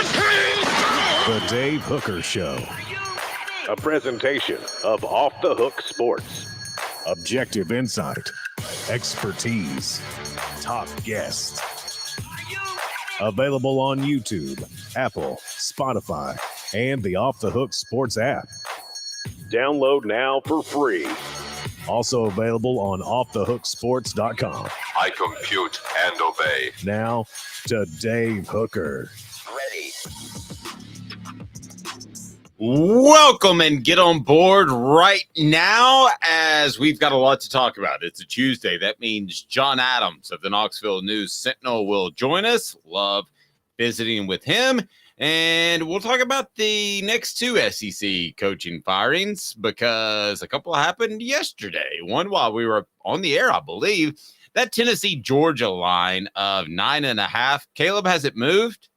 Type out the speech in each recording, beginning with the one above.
The Dave Hooker Show. A presentation of Off the Hook Sports. Objective insight, expertise, top guests. Available on YouTube, Apple, Spotify, and the Off the Hook Sports app. Download now for free. Also available on offthehooksports.com. I compute and obey. Now to Dave Hooker. Ready. Welcome and get on board right now as we've got a lot to talk about. It's a Tuesday. That means John Adams of the Knoxville News Sentinel will join us. Love visiting with him. And we'll talk about the next two SEC coaching firings because a couple happened yesterday. One while we were on the air, I believe. That Tennessee-Georgia line of 9.5. Caleb, has it moved?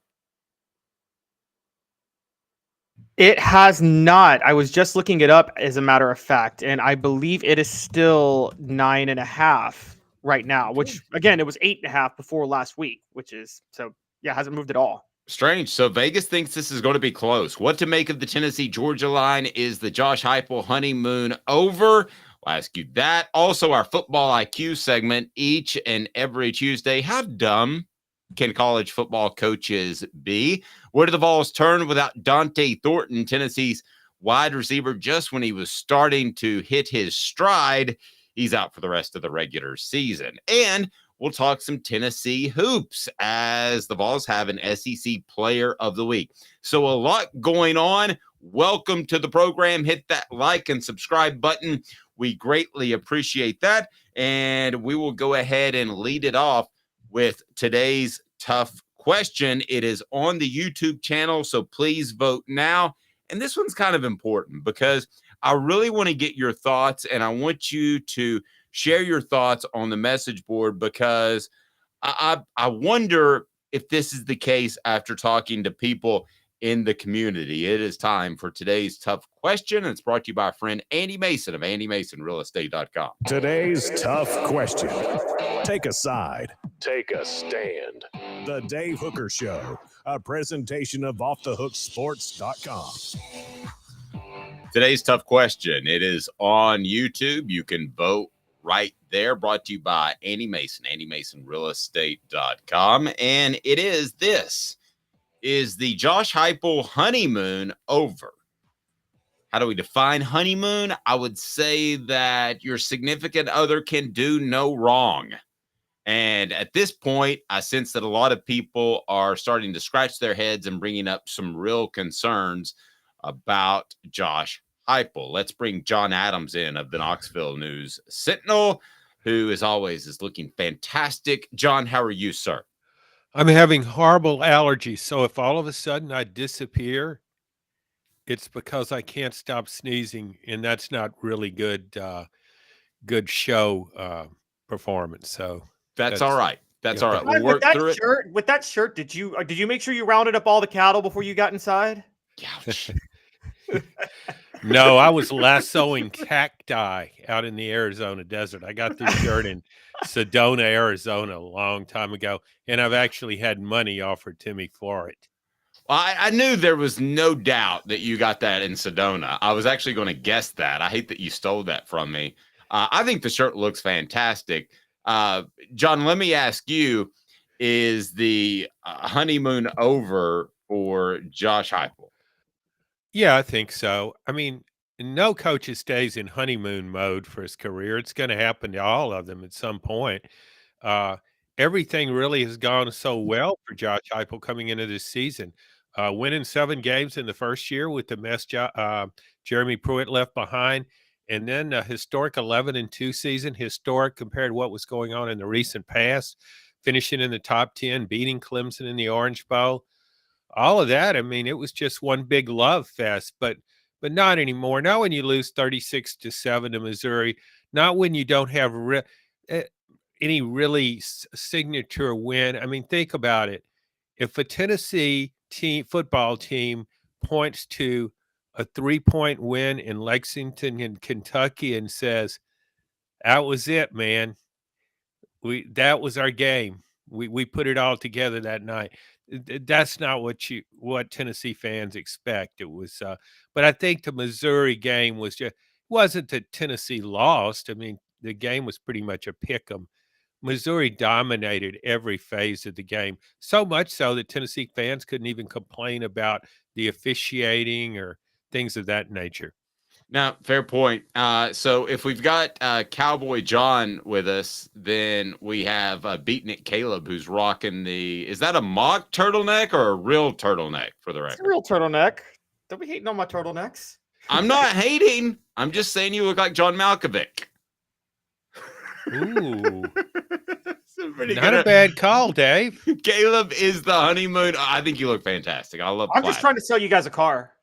It has not. I was just looking it up, as a matter of fact, and I believe it is still 9.5 right now, which, again, it was 8.5 before last week, which is, so, yeah, hasn't moved at all. Strange. So Vegas thinks this is going to be close. What to make of the Tennessee-Georgia line? Is the Josh Heupel honeymoon over? We'll ask you that. Also, our Football IQ segment each and every Tuesday. How dumb can college football coaches be? Where do the Vols turn without Dont'e Thornton, Tennessee's wide receiver, just when he was starting to hit his stride? He's out for the rest of the regular season. And we'll talk some Tennessee hoops as the Vols have an SEC Player of the Week. So a lot going on. Welcome to the program. Hit that like and subscribe button. We greatly appreciate that. And we will go ahead and lead it off with today's tough question. It is on the YouTube channel, so please vote now. And this one's kind of important because I really want to get your thoughts, and I want you to share your thoughts on the message board because I wonder if this is the case after talking to people in the community. It is time for today's tough question. It's brought to you by our friend Andy Mason of AndyMasonRealEstate.com. Today's tough question. Take a side. Take a stand. The Dave Hooker Show. A presentation of offthehooksports.com. Today's tough question. It is on YouTube. You can vote right there. Brought to you by Andy Mason, AndyMasonRealEstate.com. And it is this. Is the Josh Heupel honeymoon over? How do we define honeymoon? I would say that your significant other can do no wrong. And at this point, I sense that a lot of people are starting to scratch their heads and bringing up some real concerns about Josh Heupel. Let's bring John Adams in of the Knoxville News Sentinel, who, as always, is looking fantastic. John, how are you, sir? I'm having horrible allergies, so if all of a sudden I disappear, it's because I can't stop sneezing, and that's not really good show performance. So that's all right. That's all right. We'll work through it. With that shirt, did you make sure you rounded up all the cattle before you got inside? Ouch. No, I was lassoing cacti out in the Arizona desert. I got this shirt in Sedona, Arizona a long time ago, and I've actually had money offered to me for it. Well, I knew there was no doubt that you got that in Sedona. I was actually going to guess that. I hate that you stole that from me. I think the shirt looks fantastic. John, let me ask you, is the honeymoon over for Josh Heupel? Yeah, I think so. I mean, no coach stays in honeymoon mode for his career. It's going to happen to all of them at some point. Everything really has gone so well for Josh Heupel coming into this season. Winning 7 games in the first year with the mess Jeremy Pruitt left behind, and then a historic 11-2 season, historic compared to what was going on in the recent past, finishing in the top 10, beating Clemson in the Orange Bowl. All of that, I mean, it was just one big love fest, but not anymore. Not when you lose 36-7 to Missouri. Not when you don't have any really signature win. I mean, think about it. If a Tennessee football team points to a 3-point win in Lexington and Kentucky and says, "That was it, man. That was our game. We put it all together that night." that's not what Tennessee fans expect. It was, but I think the Missouri game wasn't that Tennessee lost. I mean, the game was pretty much a pick 'em. Missouri dominated every phase of the game, so much so that Tennessee fans couldn't even complain about the officiating or things of that nature. Now, fair point. So if we've got Cowboy John with us, then we have Beatnik It Caleb, who's rocking is that a mock turtleneck or a real turtleneck for the record? It's a real turtleneck. Don't be hating on my turtlenecks. I'm not hating. I'm just saying you look like John Malkovich. Ooh. Not a bad call, Dave. Caleb is the honeymoon. I think you look fantastic. I'm just trying to sell you guys a car.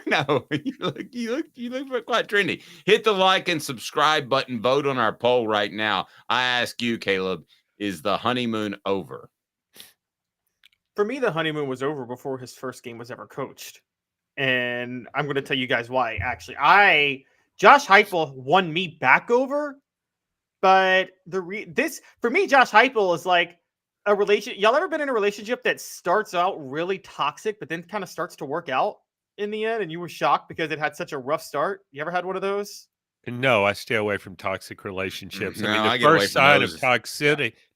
No, you look quite trendy. Hit the like and subscribe button. Vote on our poll right now. I ask you, Caleb, is the honeymoon over? For me, the honeymoon was over before his first game was ever coached. And I'm going to tell you guys why. Actually, Josh Heupel won me back over. But for me, Josh Heupel is like a relationship. Y'all ever been in a relationship that starts out really toxic, but then kind of starts to work out in the end, and you were shocked because it had such a rough start? You ever had one of those? No, I stay away from toxic relationships. No, I mean, I the get away first from sign those. of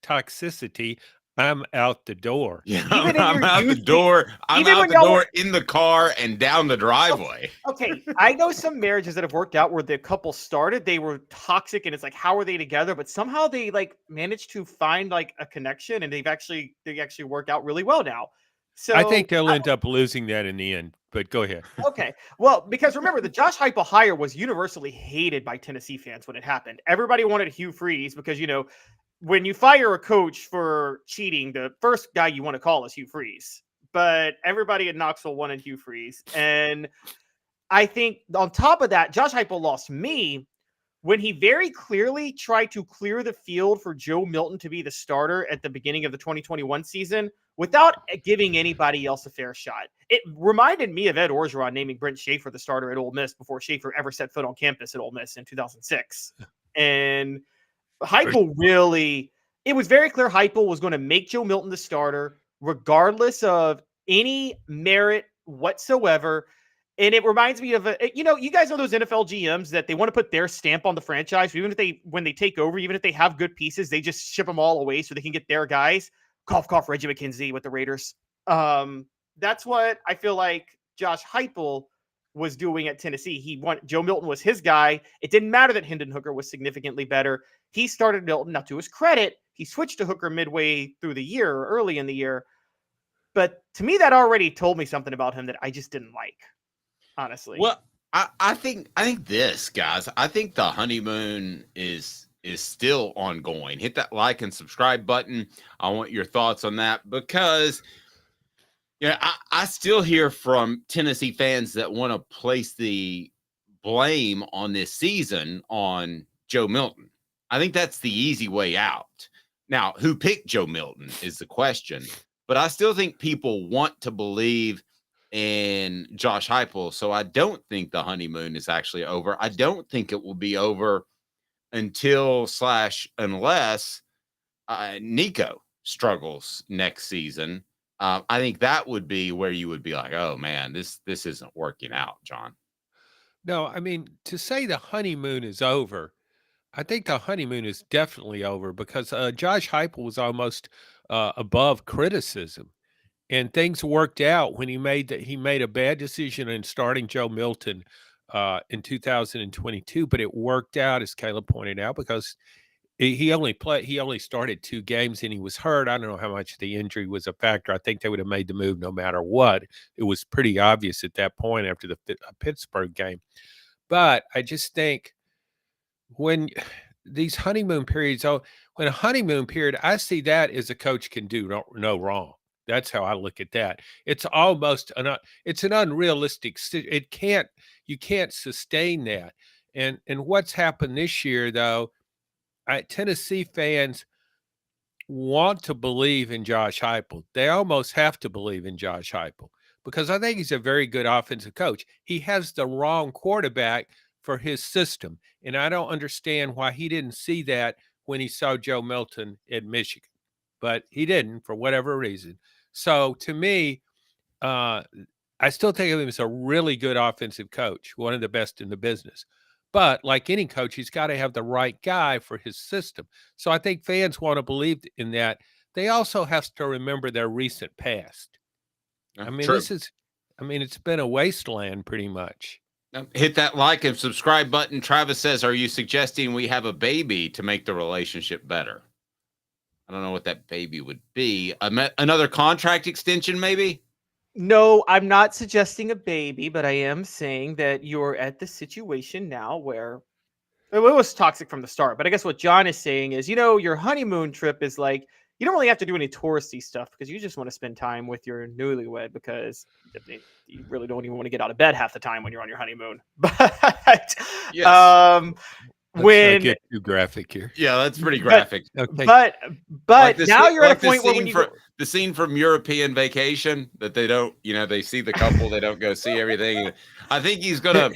toxicity, I'm out the door. Yeah, I'm out the door. I'm out the door in the car and down the driveway. Okay, I know some marriages that have worked out where the couple started, they were toxic, and it's like, how are they together? But somehow they like managed to find like a connection, and they actually work out really well now. So I think they'll end up losing that in the end. But go ahead. Okay, well, because remember, the Josh Heupel hire was universally hated by Tennessee fans when it happened. Everybody wanted Hugh Freeze because when you fire a coach for cheating, the first guy you want to call is Hugh Freeze. But everybody at Knoxville wanted Hugh Freeze. And I think on top of that, Josh Heupel lost me when he very clearly tried to clear the field for Joe Milton to be the starter at the beginning of the 2021 season without giving anybody else a fair shot. It reminded me of Ed Orgeron naming Brent Schaefer the starter at Ole Miss before Schaefer ever set foot on campus at Ole Miss in 2006. And Heupel it was very clear Heupel was going to make Joe Milton the starter regardless of any merit whatsoever. And it reminds me of you guys know those NFL GMs that they want to put their stamp on the franchise. Even if when they take over, even if they have good pieces, they just ship them all away so they can get their guys. Cough, Reggie McKenzie with the Raiders. That's what I feel like Josh Heupel was doing at Tennessee. Joe Milton was his guy. It didn't matter that Hendon Hooker was significantly better. He started Milton. Now, to his credit, he switched to Hooker midway through the year, or early in the year. But to me, that already told me something about him that I just didn't like, honestly. Well, I think this, guys. I think the honeymoon is still ongoing. Hit that like and subscribe button. I want your thoughts on that because I still hear from Tennessee fans that want to place the blame on this season on Joe Milton. I think that's the easy way out. Now, who picked Joe Milton is the question, but I still think people want to believe in Josh Heupel. So I don't think the honeymoon is actually over. I don't think it will be over unless Nico struggles next season. I think that would be where you would be like, oh man, this isn't working out, John. No, I mean, to say the honeymoon is over, I think the honeymoon is definitely over because Josh Heupel was almost above criticism, and things worked out when he made a bad decision in starting Joe Milton in 2022, but it worked out, as Caleb pointed out, because he only started 2 games and he was hurt. I don't know how much the injury was a factor. I think they would have made the move no matter what. It was pretty obvious at that point after the Pittsburgh game. But I just think when these honeymoon periods, when a honeymoon period, I see that as a coach can do no wrong. That's how I look at that. It's almost it's an unrealistic. You can't sustain that. And what's happened this year, though, Tennessee fans want to believe in Josh Heupel. They almost have to believe in Josh Heupel because I think he's a very good offensive coach. He has the wrong quarterback for his system, and I don't understand why he didn't see that when he saw Joe Milton at Michigan. But he didn't for whatever reason. So to me, I still think of him as a really good offensive coach, one of the best in the business. But like any coach, he's got to have the right guy for his system. So I think fans want to believe in that. They also have to remember their recent past. I mean, True. It's been a wasteland pretty much. Hit that like and subscribe button. Travis says, are you suggesting we have a baby to make the relationship better? I don't know what that baby would be. Another contract extension, maybe? No, I'm not suggesting a baby, but I am saying that you're at the situation now where it was toxic from the start. But I guess what John is saying is, your honeymoon trip is like, you don't really have to do any touristy stuff because you just want to spend time with your newlywed because you really don't even want to get out of bed half the time when you're on your honeymoon. But Let's when not get too graphic here. Yeah, that's pretty graphic. Okay. But Like now you're at a point where when the scene from European Vacation that they don't, they see the couple, they don't go see everything. I think he's gonna,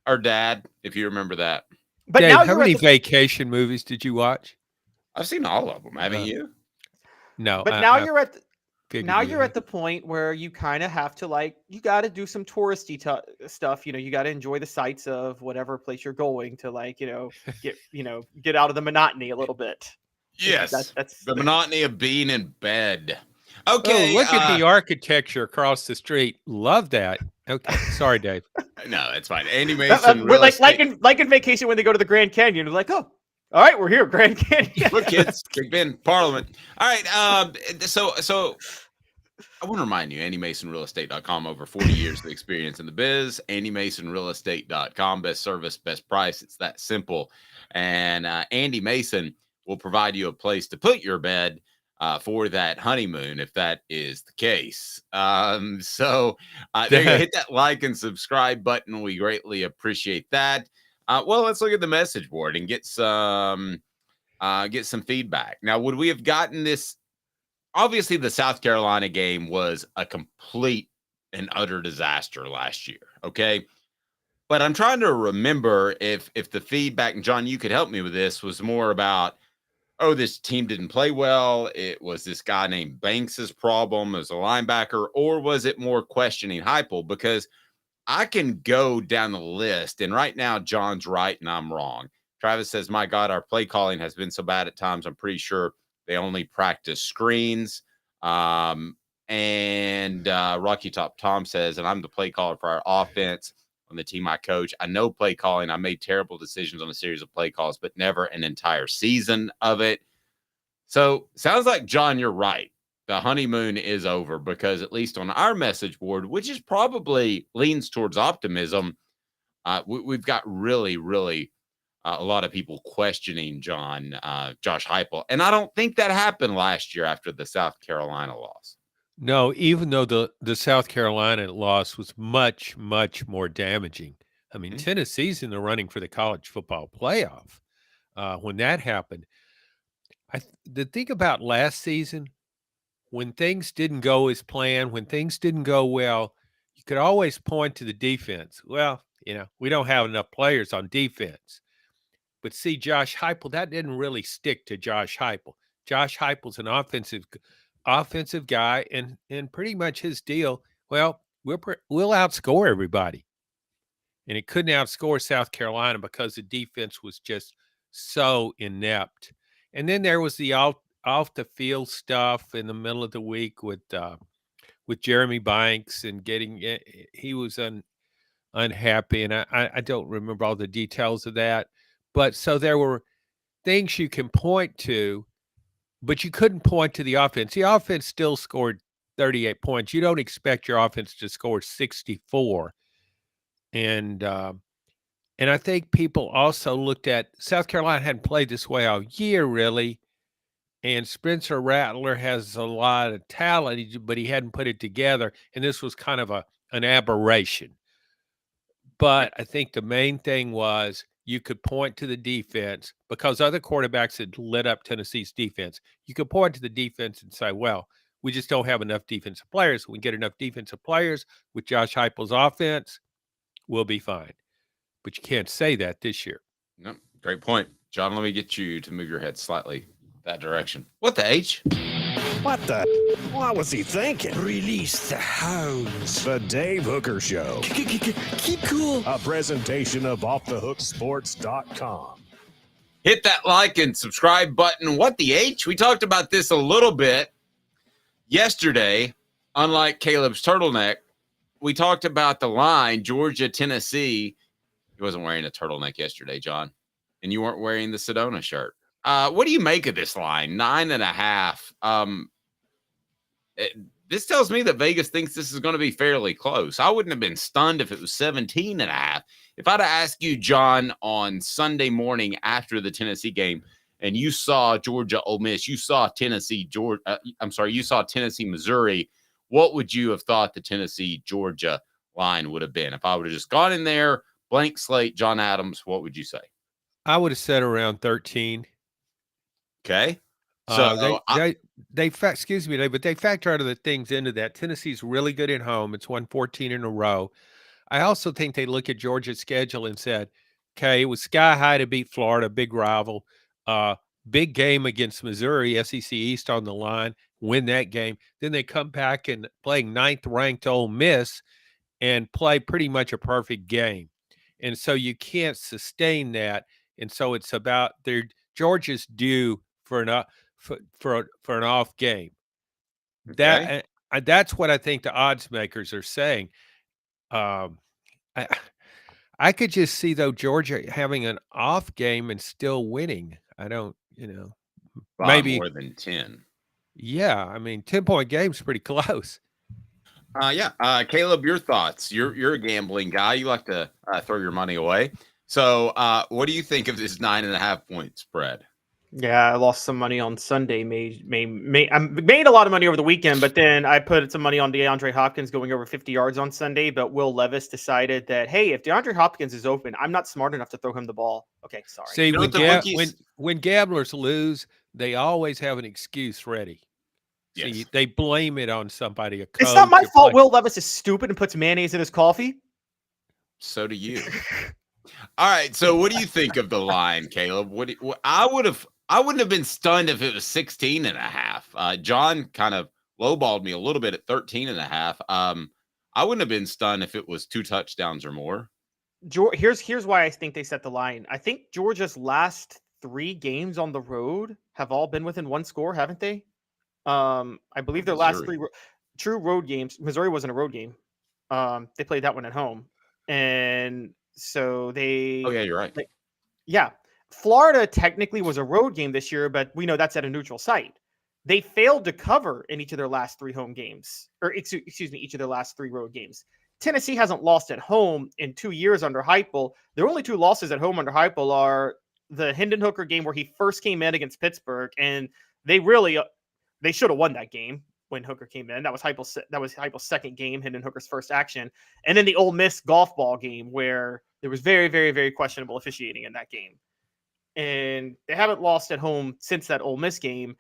our dad, if you remember that. But Dave, now how you're many at vacation movies did you watch? I've seen all of them, haven't you? No. But now you're at you're at the point where you kind of have to you got to do some touristy stuff. You got to enjoy the sights of whatever place you're going to, get out of the monotony a little bit. Yes, that's the monotony of being in bed. Okay, look at the architecture across the street. Love that. Okay, sorry, Dave. No, it's fine. Andy Mason, like in Vacation when they go to the Grand Canyon, they're like, oh, all right, we're here, Grand Canyon. Look, kids, Big Ben, Parliament. All right, so I want to remind you, AndyMasonRealEstate.com, over 40 years of experience in the biz. AndyMasonRealEstate.com, best service, best price. It's that simple. And Andy Mason will provide you a place to put your bed for that honeymoon, if that is the case. So there you hit that like and subscribe button. We greatly appreciate that. Well, let's look at the message board and get some feedback. Now, would we have gotten this? Obviously, the South Carolina game was a complete and utter disaster last year. Okay. But I'm trying to remember if the feedback, and John, you could help me with this, was more about, oh, this team didn't play well. It was this guy named Banks's problem as a linebacker, or was it more questioning Heupel? Because I can go down the list, and right now John's right and I'm wrong. Travis says, my God, our play calling has been so bad at times. I'm pretty sure they only practice screens. And Rocky Top Tom says, and I'm the play caller for our offense on the team I coach. I know play calling. I made terrible decisions on a series of play calls, but never an entire season of it. So sounds like, John, you're right. The honeymoon is over, because at least on our message board, which is probably leans towards optimism, we've got really, really a lot of people questioning Josh Heupel. And I don't think that happened last year after the South Carolina loss. No, even though the South Carolina loss was much, much more damaging. I mean, Tennessee's in the running for the college football playoff when that happened. The thing about last season, when things didn't go as planned, when things didn't go well, you could always point to the defense. Well, we don't have enough players on defense. But see, Josh Heupel, that didn't really stick to Josh Heupel. Josh Heupel's an offensive guy, and pretty much his deal, well, we'll outscore everybody. And it couldn't outscore South Carolina because the defense was just so inept. And then there was the off the field stuff in the middle of the week with Jeremy Banks, and he was unhappy, and I don't remember all the details of that. But so there were things you can point to, but you couldn't point to the offense. The offense still scored 38 points. You don't expect your offense to score 64. And I think people also looked at South Carolina hadn't played this way all year, really. And Spencer Rattler has a lot of talent, but he hadn't put it together. And this was kind of an aberration. But I think the main thing was you could point to the defense, because other quarterbacks had lit up Tennessee's defense. You could point to the defense and say, well, we just don't have enough defensive players. We get enough defensive players with Josh Heupel's offense, we'll be fine. But you can't say that this year. No, great point. John, let me get you to move your head slightly that direction. What the H? What the? What was he thinking? Release the hounds. The Dave Hooker Show. Keep cool. A presentation of offthehooksports.com. Hit that like and subscribe button. What the H? We talked about this a little bit yesterday. Unlike Caleb's turtleneck, we talked about the line, Georgia, Tennessee. He wasn't wearing a turtleneck yesterday, John, and you weren't wearing the Sedona shirt. What do you make of this line? 9.5. This tells me that Vegas thinks this is going to be fairly close. I wouldn't have been stunned if it was 17.5. If I'd have asked you, John, on Sunday morning after the Tennessee game, and you saw Georgia, Ole Miss, you saw Tennessee, you saw Tennessee, Missouri, what would you have thought the Tennessee, Georgia line would have been? If I would have just gone in there, blank slate, John Adams, what would you say? I would have said around 13. Okay. So they factor out of the things into that. Tennessee's really good at home. It's won 14 in a row. I also think they look at Georgia's schedule and said, okay, it was sky high to beat Florida, big rival, big game against Missouri, SEC East on the line, win that game. Then they come back and playing 9th ranked Ole Miss and play pretty much a perfect game. And so you can't sustain that. And so it's about Georgia's due for an off game. Okay. That's what I think the odds makers are saying. I could just see though Georgia having an off game and still winning. I don't, maybe more than 10. Yeah, I mean 10-point game's pretty close. Caleb, your thoughts? You're a gambling guy. You like to throw your money away. So, what do you think of this 9.5-point spread? Yeah, I lost some money on Sunday. I made a lot of money over the weekend, but then I put some money on DeAndre Hopkins going over 50 yards on Sunday. But Will Levis decided that, hey, if DeAndre Hopkins is open, I'm not smart enough to throw him the ball. Okay, sorry. See, when gamblers lose, they always have an excuse ready. Yes. See, they blame it on somebody. It's not my fault. Will Levis is stupid and puts mayonnaise in his coffee. So do you. All right. So, what do you think of the line, Caleb? I wouldn't have been stunned if it was 16.5. John kind of lowballed me a little bit at 13.5. I wouldn't have been stunned if it was 2 touchdowns or more. Here's why I think they set the line. I think Georgia's last 3 games on the road have all been within 1 score, haven't they? I believe their last 3 true road games. Missouri wasn't a road game. They played that one at home, and so they. Oh yeah, you're right. Yeah. Florida technically was a road game this year, but we know that's at a neutral site. They failed to cover in each of their last 3 home games, or excuse me, each of their last 3 road games. Tennessee hasn't lost at home in 2 years under Heupel. Their only 2 losses at home under Heupel are the Hendon Hooker game where he first came in against Pittsburgh, and they should have won that game when Hooker came in. That was Heupel's second game, Hendon Hooker's first action, and then the Ole Miss golf ball game where there was very, very, very questionable officiating in that game. And they haven't lost at home since that Ole Miss game.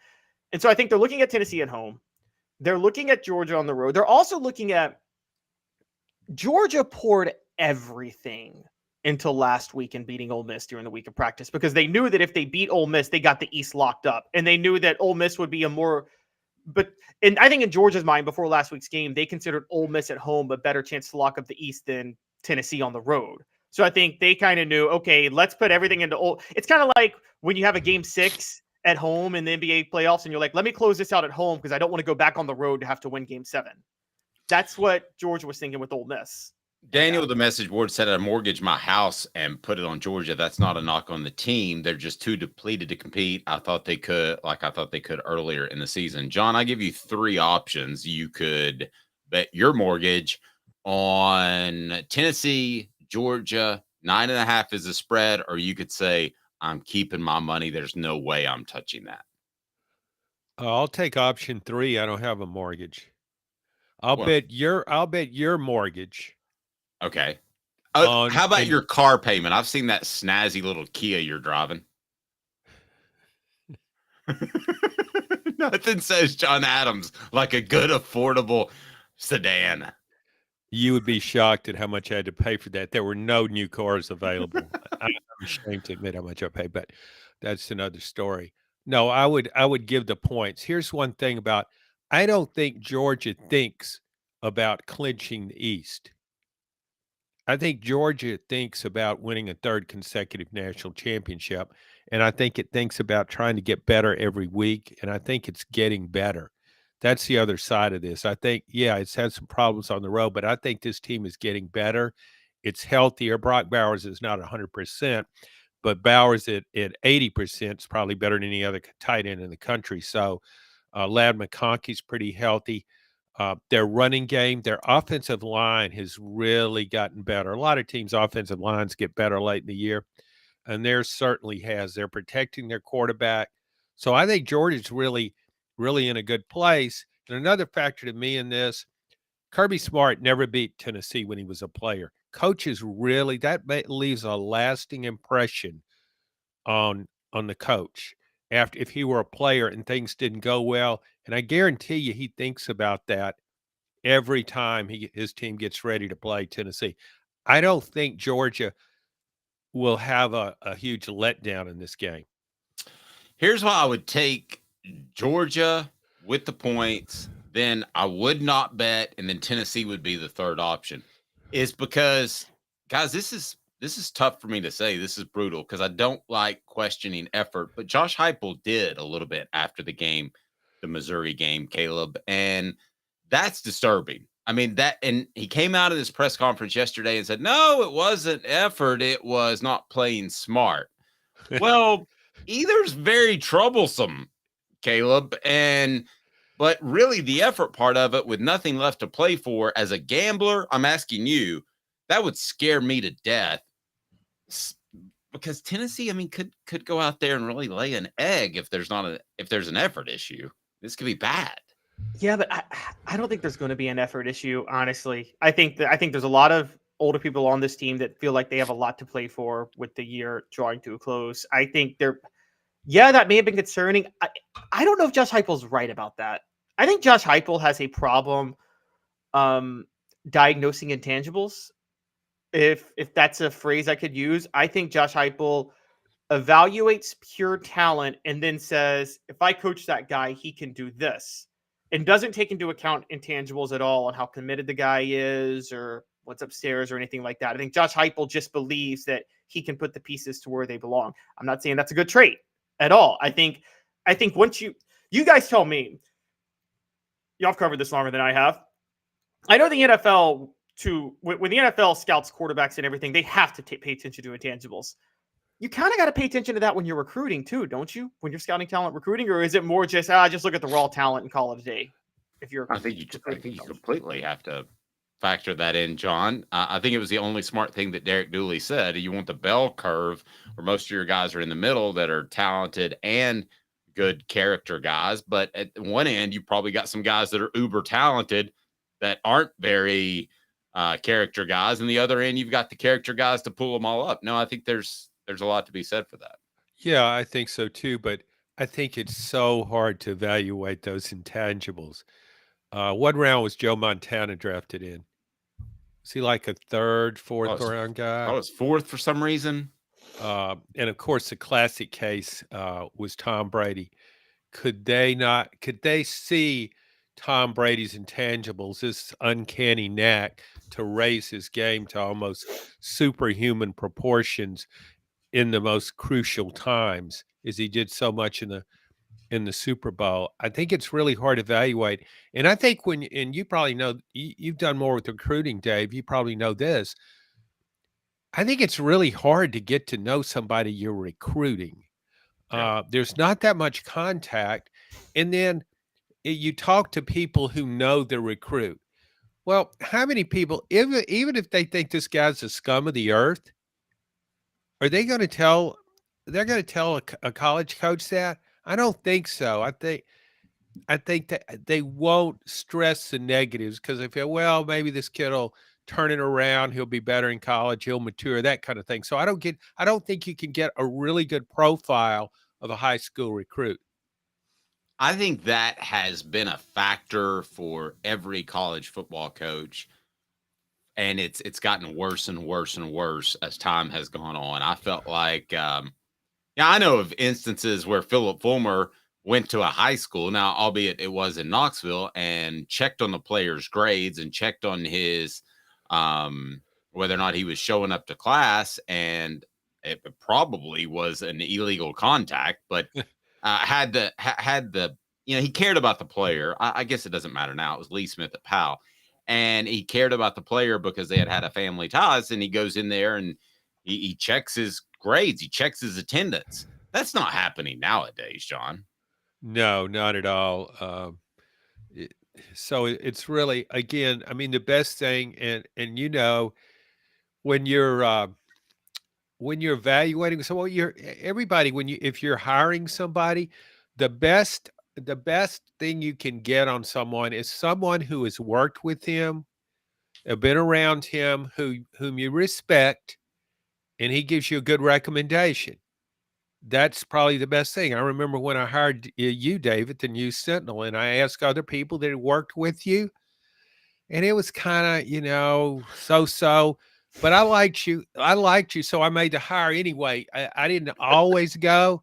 And so I think they're looking at Tennessee at home. They're looking at Georgia on the road. They're also looking at Georgia poured everything until last week in beating Ole Miss during the week of practice because they knew that if they beat Ole Miss, they got the East locked up. And they knew that Ole Miss would be and I think in Georgia's mind before last week's game, they considered Ole Miss at home a better chance to lock up the East than Tennessee on the road. So I think they kind of knew, okay, let's put everything into It's kind of like when you have a game 6 at home in the NBA playoffs and you're like, let me close this out at home because I don't want to go back on the road to have to win game 7. That's what Georgia was thinking with Ole Miss. Daniel, the message board said I mortgage my house and put it on Georgia. That's not a knock on the team. They're just too depleted to compete. I thought they could earlier in the season. John, I give you 3 options. You could bet your mortgage on Tennessee, Georgia, 9.5 is the spread, or you could say, I'm keeping my money. There's no way I'm touching that. I'll take option 3. I don't have a mortgage. I'll bet your mortgage. Okay. How about your car payment? I've seen that snazzy little Kia you're driving. Nothing says John Adams like a good, affordable sedan. You would be shocked at how much I had to pay for that. There were no new cars available. I'm ashamed to admit how much I paid, but that's another story. No, I would give the points. Here's one thing about I don't think Georgia thinks about clinching the East. I think Georgia thinks about winning a third consecutive national championship, and I think it thinks about trying to get better every week, and I think it's getting better. That's the other side of this. I think, yeah, it's had some problems on the road, but I think this team is getting better. It's healthier. Brock Bowers is not 100%, but Bowers at 80% is probably better than any other tight end in the country. So Lad McConkey's pretty healthy. Their running game, their offensive line has really gotten better. A lot of teams' offensive lines get better late in the year, and theirs certainly has. They're protecting their quarterback. So I think Georgia's really, really in a good place. And another factor to me in this, Kirby Smart never beat Tennessee when he was a player. Coaches really, leaves a lasting impression on the coach after if he were a player and things didn't go well. And I guarantee you he thinks about that every time his team gets ready to play Tennessee. I don't think Georgia will have a huge letdown in this game. Here's why I would take Georgia with the points. Then I would not bet, and then Tennessee would be the third option. Is because, guys, this is tough for me to say. This is brutal because I don't like questioning effort. But Josh Heupel did a little bit after the game, the Missouri game, Caleb, and that's disturbing. I mean, and he came out of this press conference yesterday and said, no, it wasn't effort. It was not playing smart. Well, either's very troublesome, Caleb. But really the effort part of it with nothing left to play for as a gambler, I'm asking you, that would scare me to death because Tennessee, I mean, could go out there and really lay an egg if there's an effort issue. This could be bad. Yeah, but I don't think there's going to be an effort issue, honestly. I think there's a lot of older people on this team that feel like they have a lot to play for with the year drawing to a close. I think that may have been concerning. I don't know if Josh Heupel's right about that. I think Josh Heupel has a problem diagnosing intangibles. If that's a phrase I could use, I think Josh Heupel evaluates pure talent and then says, if I coach that guy, he can do this. And doesn't take into account intangibles at all on how committed the guy is or what's upstairs or anything like that. I think Josh Heupel just believes that he can put the pieces to where they belong. I'm not saying that's a good trait at all. I think once you guys tell me, y'all have covered this longer than I have. I know the NFL when the NFL scouts quarterbacks and everything, they have to pay attention to intangibles. You kind of got to pay attention to that when you're recruiting too, don't you? When you're scouting talent recruiting, or is it more just look at the raw talent and call it a day? I think you completely have to factor that in, John. I think it was the only smart thing that Derek Dooley said. You want the bell curve where most of your guys are in the middle that are talented and good character guys. But at one end, you probably got some guys that are uber talented that aren't very character guys. And the other end, you've got the character guys to pull them all up. No, I think there's a lot to be said for that. Yeah, I think so too. But I think it's so hard to evaluate those intangibles. What round was Joe Montana drafted in? Is he like a third, fourth round guy? I was fourth for some reason. And of course, the classic case was Tom Brady. Could they see Tom Brady's intangibles, this uncanny knack to raise his game to almost superhuman proportions in the most crucial times, as he did so much in the Super Bowl? I think it's really hard to evaluate. And I think and you probably know, you've done more with recruiting, Dave, you probably know this. I think it's really hard to get to know somebody you're recruiting. There's not that much contact. And then you talk to people who know the recruit. Well, how many people, even if they think this guy's the scum of the earth, are they going to tell a college coach that? I don't think so. I think that they won't stress the negatives because they feel, well, maybe this kid will turn it around. He'll be better in college. He'll mature, that kind of thing. So I don't think you can get a really good profile of a high school recruit. I think that has been a factor for every college football coach. And it's gotten worse and worse and worse as time has gone on. I felt like Yeah, I know of instances where Philip Fulmer went to a high school, now, albeit it was in Knoxville, and checked on the player's grades and checked on his whether or not he was showing up to class, and it probably was an illegal contact, but had the he cared about the player. I guess it doesn't matter now. It was Lee Smith at Powell, and he cared about the player because they had a family ties, and he goes in there and he checks his grades, he checks his attendance. That's not happening nowadays, John. No, not at all. So it's really, again, I mean, the best thing, and when you're evaluating, so you're everybody if you're hiring somebody, the best thing you can get on someone is someone who has worked with him, been around him, whom you respect, and he gives you a good recommendation. That's probably the best thing. I remember when I hired you, David, the News Sentinel, and I asked other people that had worked with you, and it was kind of, so. But I liked you. So I made the hire anyway. I didn't always go.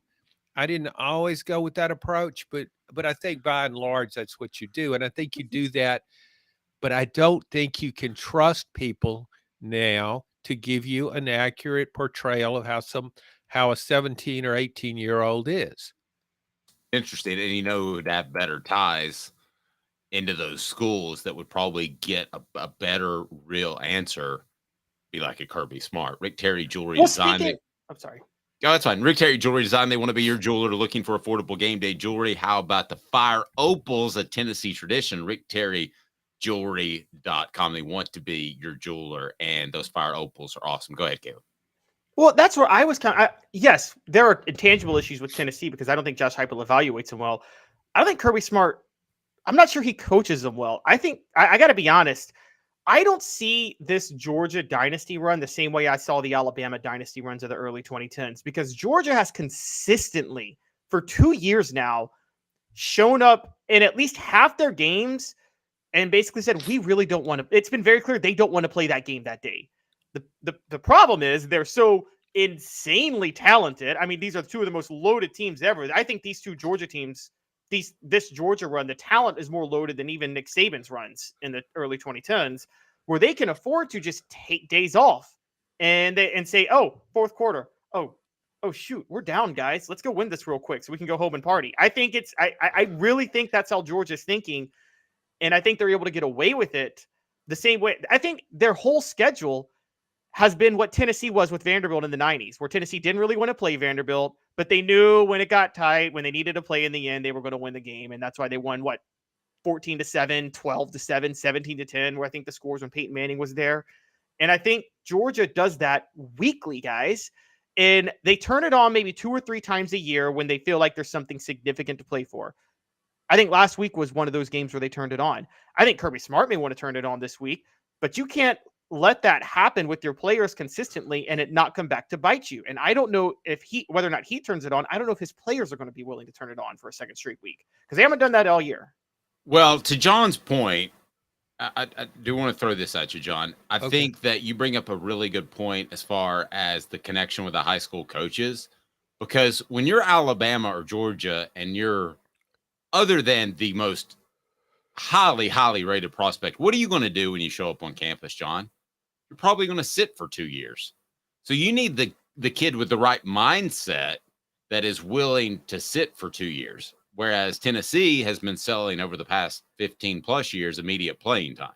With that approach, but I think by and large that's what you do, and I think you do that. But I don't think you can trust people now to give you an accurate portrayal of how a 17 or 18-year-old is. Interesting. And who would have better ties into those schools that would probably get a better real answer, be like a Kirby Smart. Rick Terry Jewelry Design. I'm sorry. Oh, that's fine. Rick Terry Jewelry Design. They want to be your jeweler looking for affordable game day jewelry. How about the Fire Opals, a Tennessee tradition? RickTerryJewelry.com. They want to be your jeweler, and those Fire Opals are awesome. Go ahead, Caleb. Well, that's where I was yes, there are intangible issues with Tennessee because I don't think Josh Heupel evaluates them well. I don't think Kirby Smart, I'm not sure he coaches them well. I think, I got to be honest, I don't see this Georgia dynasty run the same way I saw the Alabama dynasty runs of the early 2010s, because Georgia has consistently, for 2 years now, shown up in at least half their games and basically said, we really don't want to. It's been very clear they don't want to play that game that day. The problem is they're so insanely talented. I mean, these are two of the most loaded teams ever. I think these two Georgia teams, this Georgia run, the talent is more loaded than even Nick Saban's runs in the early 2010s, where they can afford to just take days off and say, oh, fourth quarter. Oh, shoot, we're down, guys. Let's go win this real quick so we can go home and party. I think I really think that's how Georgia's thinking. And I think they're able to get away with it the same way. I think their whole schedule has been what Tennessee was with Vanderbilt in the 90s, where Tennessee didn't really want to play Vanderbilt, but they knew when it got tight, when they needed to play in the end, they were going to win the game. And that's why they won, 14-7, 12-7, 17-10, where I think the scores when Peyton Manning was there. And I think Georgia does that weekly, guys. And they turn it on maybe 2 or 3 times a year when they feel like there's something significant to play for. I think last week was one of those games where they turned it on. I think Kirby Smart may want to turn it on this week, but you can't let that happen with your players consistently and it not come back to bite you. And I don't know whether or not he turns it on. I don't know if his players are going to be willing to turn it on for a second straight week because they haven't done that all year. Well, to John's point, I do want to throw this at you, John. I think that you bring up a really good point as far as the connection with the high school coaches, because when you're Alabama or Georgia and you're other than the most highly, highly rated prospect, what are you going to do when you show up on campus, John? You're probably going to sit for 2 years. So you need the kid with the right mindset that is willing to sit for 2 years. Whereas Tennessee has been selling over the past 15 plus years immediate playing time.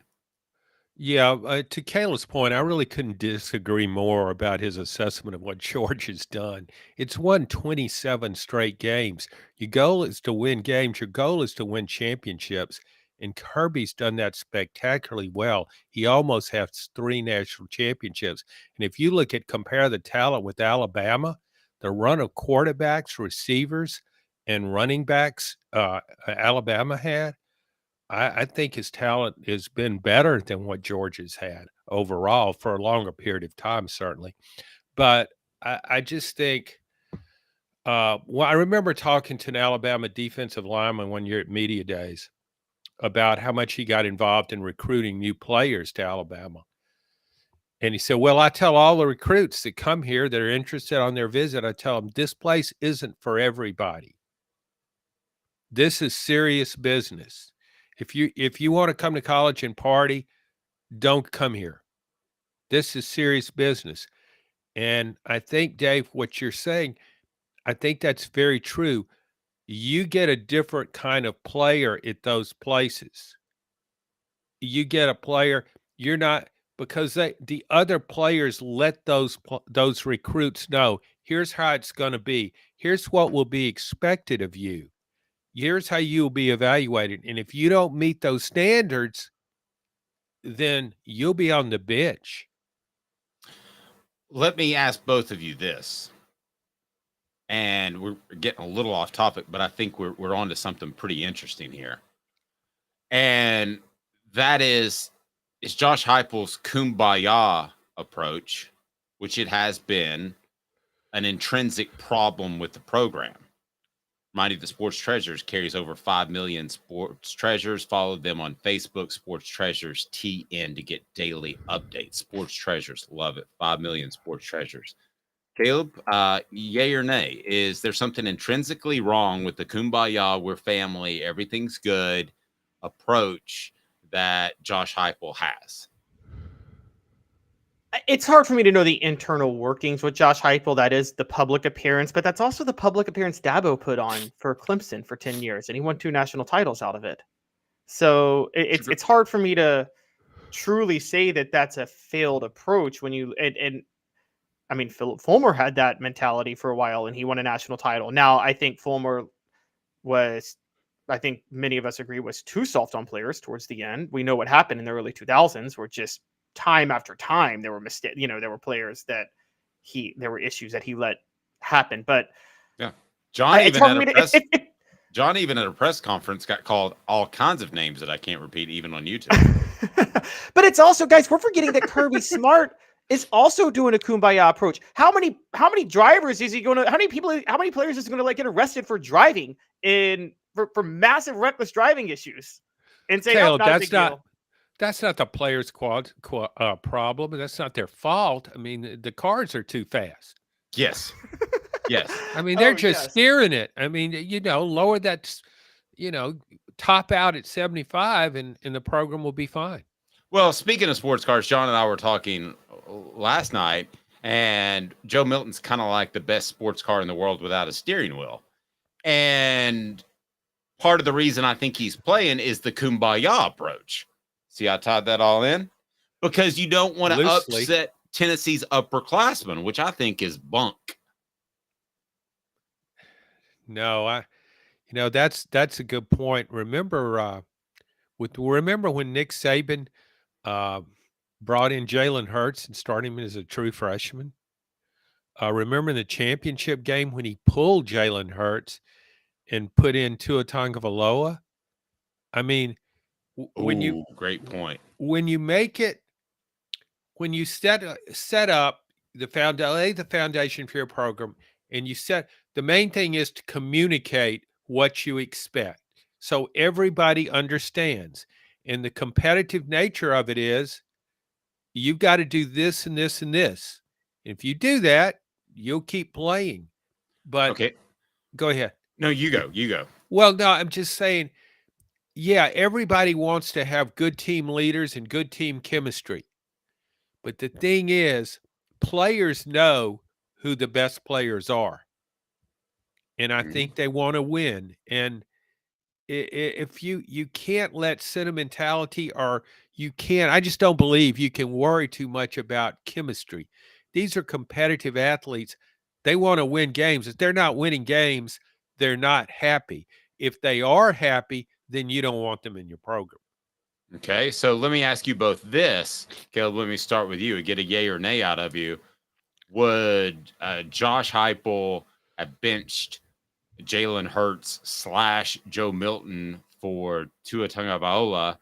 Yeah, to Caleb's point, I really couldn't disagree more about his assessment of what Georgia's done. It's won 27 straight games. Your goal is to win games. Your goal is to win championships. And Kirby's done that spectacularly well. He almost has 3 national championships. And if you compare the talent with Alabama, the run of quarterbacks, receivers, and running backs Alabama had, I think his talent has been better than what Georgia's had overall for a longer period of time, certainly. But I just think, I remember talking to an Alabama defensive lineman one year at Media Days about how much he got involved in recruiting new players to Alabama. And he said, well, I tell all the recruits that come here that are interested on their visit, I tell them this place isn't for everybody. This is serious business. If you want to come to college and party, don't come here. This is serious business. And I think, Dave, what you're saying, I think that's very true. You get a different kind of player at those places. You get a player, you're not, because the other players let those recruits know, here's how it's going to be. Here's what will be expected of you. Here's how you'll be evaluated. And if you don't meet those standards, then you'll be on the bench. Let me ask both of you this. And we're getting a little off topic, but I think we're on to something pretty interesting here. And that is Josh Heupel's kumbaya approach, which it has been an intrinsic problem with the program. Mind you, the Sports Treasures carries over 5 million Sports Treasures. Follow them on Facebook, Sports Treasures TN, to get daily updates. Sports Treasures, love it. 5 million Sports Treasures. Caleb, yay or nay? Is there something intrinsically wrong with the kumbaya, we're family, everything's good approach that Josh Heupel has? It's hard for me to know the internal workings with Josh Heupel. That is the public appearance, but that's also the public appearance Dabo put on for Clemson for 10 years, and he won 2 national titles out of it. So it's hard for me to truly say that that's a failed approach when you and I mean, Philip Fulmer had that mentality for a while, and he won a national title. Now, I think Fulmer was, I think many of us agree, was too soft on players towards the end. We know what happened in the early 2000s, where just time after time there were mistakes. There were players that there were issues that he let happen. But yeah, John even at a press conference got called all kinds of names that I can't repeat even on YouTube. But it's also, guys, we're forgetting that Kirby Smart is also doing a kumbaya approach. How many drivers is he going to? How many players is he going to get arrested for driving for massive reckless driving issues? And say, Caleb, not a big deal. That's not the players' problem. That's not their fault. I mean, the cars are too fast. Yes. Yes. I mean, they're just steering it. I mean, lower that, top out at 75 and the program will be fine. Well, speaking of sports cars, John and I were talking last night, and Joe Milton's kind of like the best sports car in the world without a steering wheel. And part of the reason I think he's playing is the kumbaya approach. See, I tied that all in? Because you don't want to upset Tennessee's upperclassmen, which I think is bunk. No, that's a good point. Remember when Nick Saban brought in Jalen Hurts and started him as a true freshman? Remember in the championship game when he pulled Jalen Hurts and put in Tua Tagovailoa? I mean, great point. When you make it, when you set up lay the foundation for your program, and the main thing is to communicate what you expect, so everybody understands. And the competitive nature of it is, you've got to do this and this and this. If you do that, you'll keep playing. But okay, go ahead. No, you go. Well, no, I'm just saying, yeah, everybody wants to have good team leaders and good team chemistry. But the thing is, players know who the best players are. And I think they want to win. And if you can't let sentimentality, or I just don't believe you can worry too much about chemistry. These are competitive athletes. They want to win games. If they're not winning games, they're not happy. If they are happy, then you don't want them in your program. Okay, so let me ask you both this. Caleb, let me start with you and get a yay or nay out of you. Would Josh Heupel have benched Jalen Hurts / Joe Milton for Tua Tagovailoa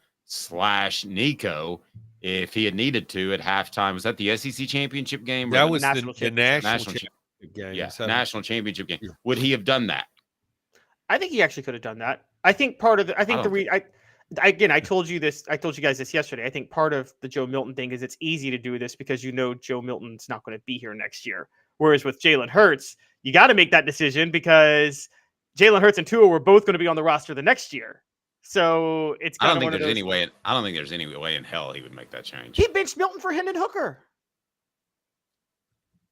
/ Nico if he had needed to at halftime? Was that the SEC championship game? That was the national championship game. Yeah, so, national championship game. Yeah. Would he have done that? I think he actually could have done that. I think part of the Again, I told you guys this yesterday. I think part of the Joe Milton thing is it's easy to do this because Joe Milton's not going to be here next year. Whereas with Jalen Hurts, you got to make that decision because Jalen Hurts and Tua were both going to be on the roster the next year. So it's I kind don't of think there's any way. I don't think there's any way in hell he would make that change. He benched Milton for Hendon Hooker.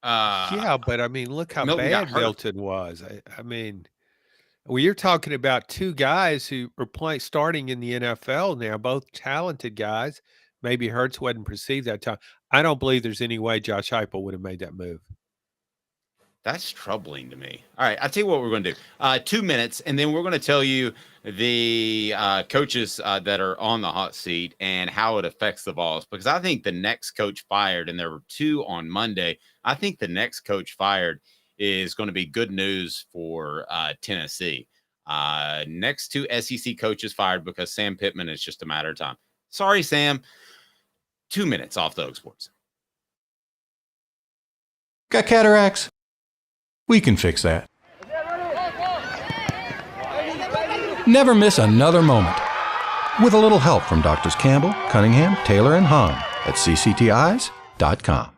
Yeah, but I mean, look how Milton got bad hurt. Milton was. I mean, well, you're talking about two guys who are starting in the NFL now, both talented guys. Maybe Hurts wasn't perceived that time. I don't believe there's any way Josh Heupel would have made that move. That's troubling to me. All right, I'll tell you what we're going to do. 2 minutes, and then we're going to tell you the coaches that are on the hot seat and how it affects the Vols. Because I think the next coach fired, and there were 2 on Monday, I think the next coach fired is going to be good news for Tennessee. Next 2 SEC coaches fired because Sam Pittman is just a matter of time. Sorry, Sam. 2 minutes off the Oak Sports. Got cataracts? We can fix that. Never miss another moment. With a little help from Doctors Campbell, Cunningham, Taylor, and Hahn at cctis.com.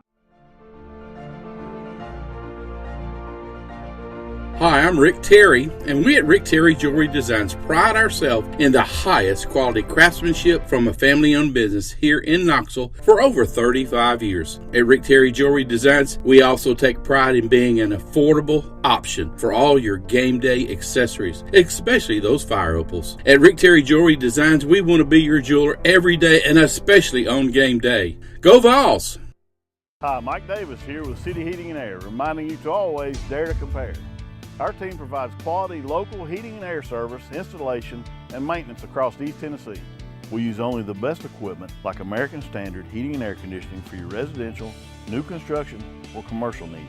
Hi, I'm Rick Terry, and we at Rick Terry Jewelry Designs pride ourselves in the highest quality craftsmanship from a family-owned business here in Knoxville for over 35 years. At Rick Terry Jewelry Designs, we also take pride in being an affordable option for all your game day accessories, especially those fire opals. At Rick Terry Jewelry Designs, we want to be your jeweler every day and especially on game day. Go Vols! Hi, Mike Davis here with City Heating and Air, reminding you to always dare to compare. Our team provides quality local heating and air service, installation, and maintenance across East Tennessee. We use only the best equipment like American Standard heating and air conditioning for your residential, new construction, or commercial needs.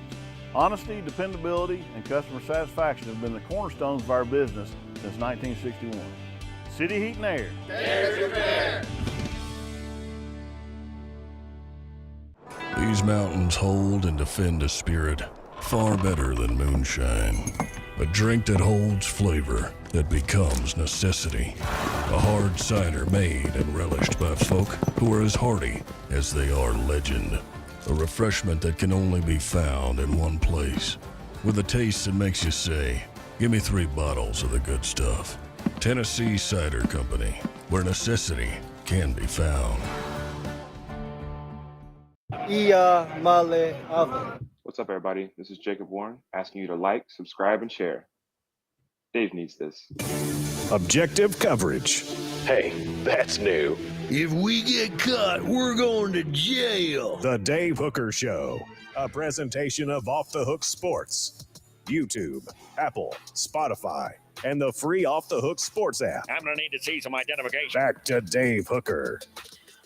Honesty, dependability, and customer satisfaction have been the cornerstones of our business since 1961. City Heat and Air. Dare to compare. These mountains hold and defend a spirit far better than moonshine. A drink that holds flavor, that becomes necessity. A hard cider made and relished by folk who are as hearty as they are legend. A refreshment that can only be found in one place. With a taste that makes you say, give me 3 bottles of the good stuff. Tennessee Cider Company, where necessity can be found. What's up, everybody? This is Jacob Warren, asking you to like, subscribe, and share. Dave needs this. Objective coverage. Hey, that's new. If we get caught, we're going to jail. The Dave Hooker Show, a presentation of Off the Hook Sports. YouTube, Apple, Spotify, and the free Off the Hook Sports app. I'm going to need to see some identification. Back to Dave Hooker.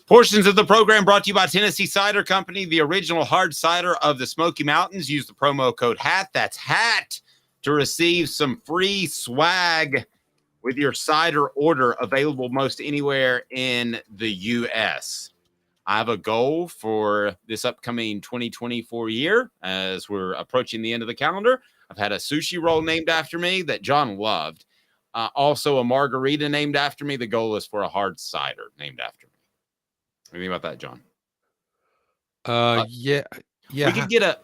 Portions of the program brought to you by Tennessee Cider Company, the original hard cider of the Smoky Mountains. Use the promo code HAT, that's HAT, to receive some free swag with your cider order, available most anywhere in the U.S. I have a goal for this upcoming 2024 year as we're approaching the end of the calendar. I've had a sushi roll named after me that John loved. Also a margarita named after me. The goal is for a hard cider named after me. What do you think about that, John? Yeah.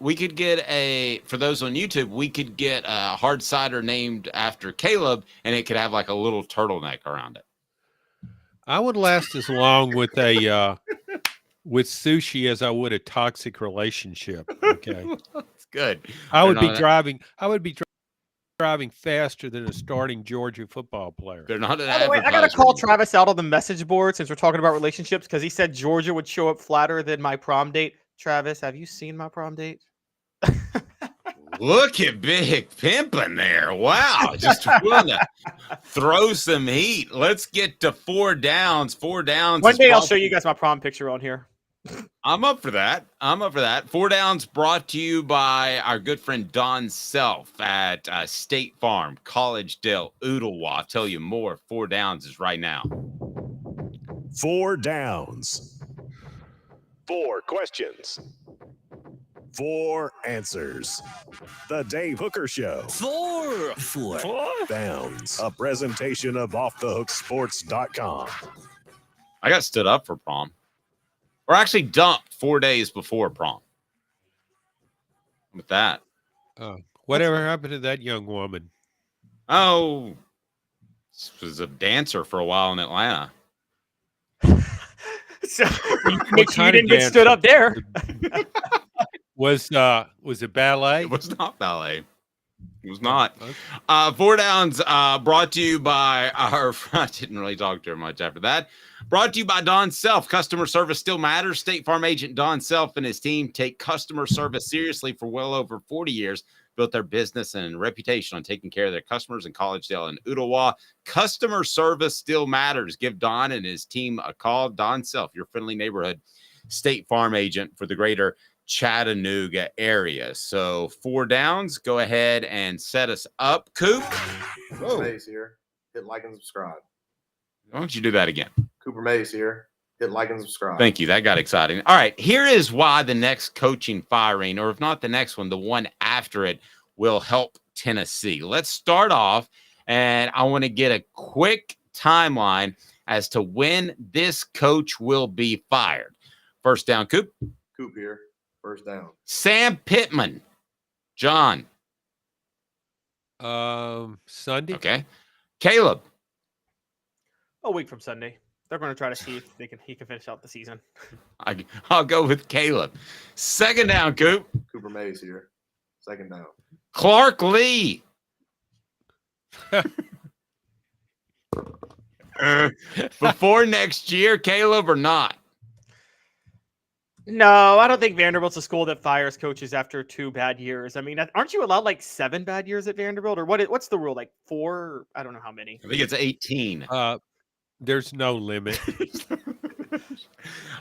We could get a for those on YouTube, we could get a hard cider named after Caleb, and it could have like a little turtleneck around it. I would last as long with a with sushi as I would a toxic relationship. Okay. That's good. I would be driving faster than a starting Georgia football player. They're not an By the way, I gotta call Travis out on the message board since we're talking about relationships because he said Georgia would show up flatter than my prom date. Travis, have you seen my prom date? Look at Big Pimpin' there. Wow. Just want to throw some heat. Let's get to 4 downs. 4 downs. One day I'll show you guys my prom picture on here. I'm up for that. 4 downs brought to you by our good friend Don Self at State Farm, College Dale, Ooltewah. I'll tell you more. 4 downs is right now. 4 downs. 4 questions. 4 answers. The Dave Hooker Show. Four Downs. A presentation of offthehooksports.com. I got stood up for prom. Or actually dumped 4 days before prom. With that. Whatever happened to that young woman? Oh, she was a dancer for a while in Atlanta. So make sure you didn't get stood up there. Was it ballet? It was not ballet. It was not. Okay. 4 Downs brought to you by our. I didn't really talk to her much after that. Brought to you by Don Self. Customer service still matters. State Farm agent Don Self and his team take customer service seriously for well over 40 years. Built their business and reputation on taking care of their customers in Collegedale and Ottawa. Customer service still matters. Give Don and his team a call. Don Self, your friendly neighborhood State Farm agent for the greater Chattanooga area. So 4 Downs, go ahead and set us up. Coop. Cooper Mays here. Hit like and subscribe. Why don't you do that again? Cooper Mays here. Hit like and subscribe. Thank you. That got exciting. All right. Here is why the next coaching firing, or if not the next one, the one after it, will help Tennessee. Let's start off, and I want to get a quick timeline as to when this coach will be fired. First down, Coop. Coop here. First down. Sam Pittman. John. Sunday. Okay. Caleb. A week from Sunday. They're going to try to see if he can finish out the season. I'll go with Caleb. Second down, Coop. Cooper Mays here. Second down. Clark Lee. Before next year, Caleb, or not? No, I don't think Vanderbilt's a school that fires coaches after 2 bad years. I mean, aren't you allowed like 7 bad years at Vanderbilt, or what's the rule? Like 4? I don't know how many. I think it's 18. There's no limit. All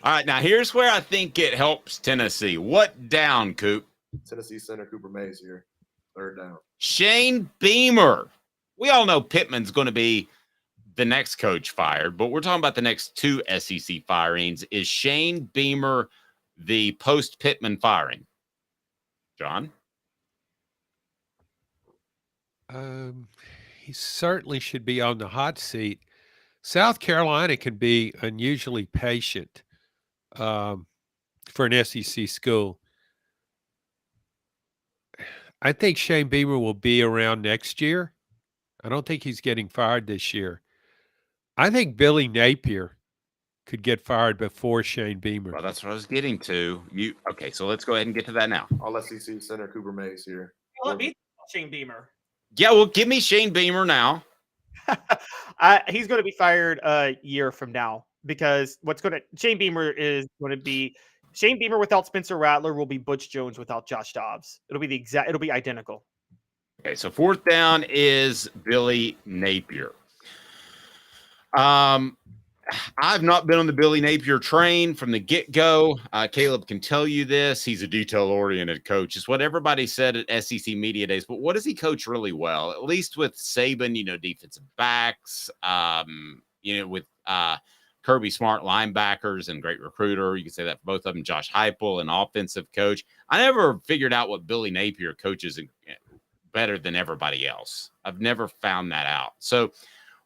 right, now here's where I think it helps Tennessee. What down, Coop? Tennessee center Cooper Mays here. Third down. Shane Beamer. We all know Pittman's going to be the next coach fired, but we're talking about the next 2 SEC firings. Is Shane Beamer the post-Pittman firing? John? He certainly should be on the hot seat. South Carolina can be unusually patient for an SEC school. I think Shane Beamer will be around next year. I don't think he's getting fired this year. I think Billy Napier could get fired before Shane Beamer. Well, that's what I was getting to. Okay, so let's go ahead and get to that now. All SEC center Cooper Mays here. Let me Shane Beamer. Yeah, well, give me Shane Beamer now. He's going to be fired a year from now because Shane Beamer is going to be Shane Beamer without Spencer Rattler will be Butch Jones without Josh Dobbs. It'll be identical. Okay, so 4th down is Billy Napier. I've not been on the Billy Napier train from the get-go. Caleb can tell you this. He's a detail-oriented coach. It's what everybody said at SEC Media Days. But what does he coach really well? At least with Saban, defensive backs, with Kirby Smart linebackers and great recruiter. You can say that for both of them. Josh Heupel, an offensive coach. I never figured out what Billy Napier coaches better than everybody else. I've never found that out. So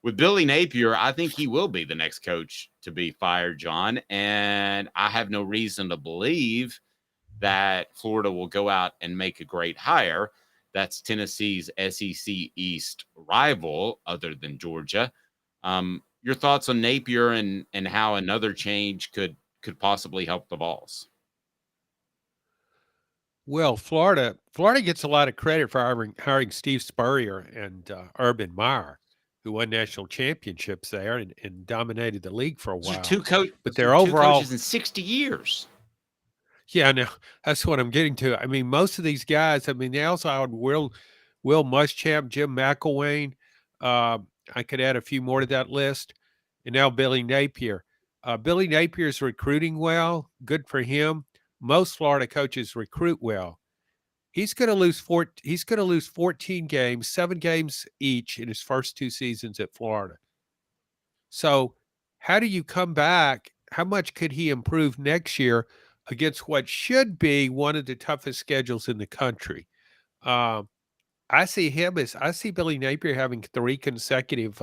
with Billy Napier, I think he will be the next coach to be fired, John. And I have no reason to believe that Florida will go out and make a great hire. That's Tennessee's SEC East rival, other than Georgia. Your thoughts on Napier and how another change could possibly help the Vols? Well, Florida gets a lot of credit for hiring Steve Spurrier and Urban Meyer, who won national championships there and dominated the league for a while. But their overall coaches in 60 years. Yeah, no, that's what I'm getting to. I mean, most of these guys. I mean, they also had Will Muschamp, Jim McElwain. I could add a few more to that list, and now Billy Napier. Billy Napier's recruiting well. Good for him. Most Florida coaches recruit well. He's going to lose 14 games, 7 games each in his first 2 seasons at Florida. So how do you come back? How much could he improve next year against what should be one of the toughest schedules in the country. I see Billy Napier having 3 consecutive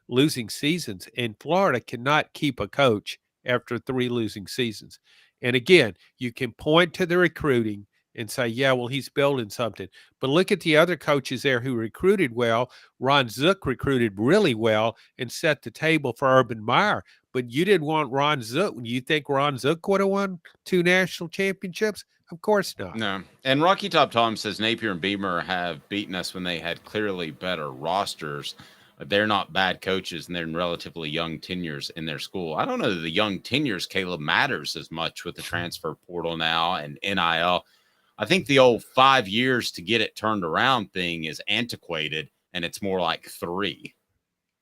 losing seasons, and Florida cannot keep a coach after 3 losing seasons. And again, you can point to the recruiting and say, yeah, well, he's building something. But look at the other coaches there who recruited well. Ron Zook recruited really well and set the table for Urban Meyer. But you didn't want Ron Zook. You think Ron Zook would have won 2 national championships? Of course not. No. And Rocky Top Tom says Napier and Beamer have beaten us when they had clearly better rosters. They're not bad coaches, and they're in relatively young tenures in their school. I don't know that the young tenures, Caleb, matters as much with the transfer portal now and NIL. I think the old 5 years to get it turned around thing is antiquated, and it's more like 3.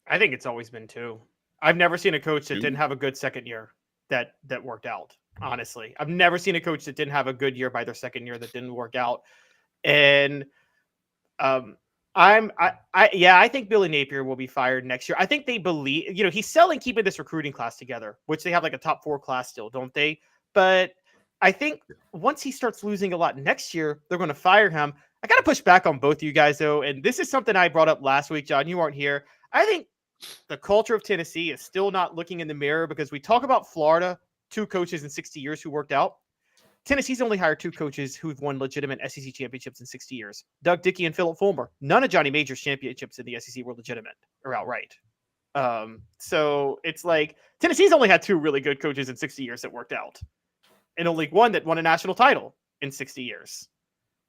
I think it's always been 2. I've never seen a coach that didn't have a good second year that worked out. Honestly, I've never seen a coach that didn't have a good year by their second year that didn't work out. And I think Billy Napier will be fired next year. I think they believe, he's selling keeping this recruiting class together, which they have like a top 4 class still, don't they? But I think once he starts losing a lot next year, they're going to fire him. I got to push back on both of you guys, though. And this is something I brought up last week, John. You weren't here. I think the culture of Tennessee is still not looking in the mirror, because we talk about Florida, 2 coaches in 60 years who worked out. Tennessee's only hired 2 coaches who've won legitimate SEC championships in 60 years. Doug Dickey and Philip Fulmer. None of Johnny Major's championships in the SEC were legitimate or outright. So it's like Tennessee's only had 2 really good coaches in 60 years that worked out, and only one that won a national title in 60 years.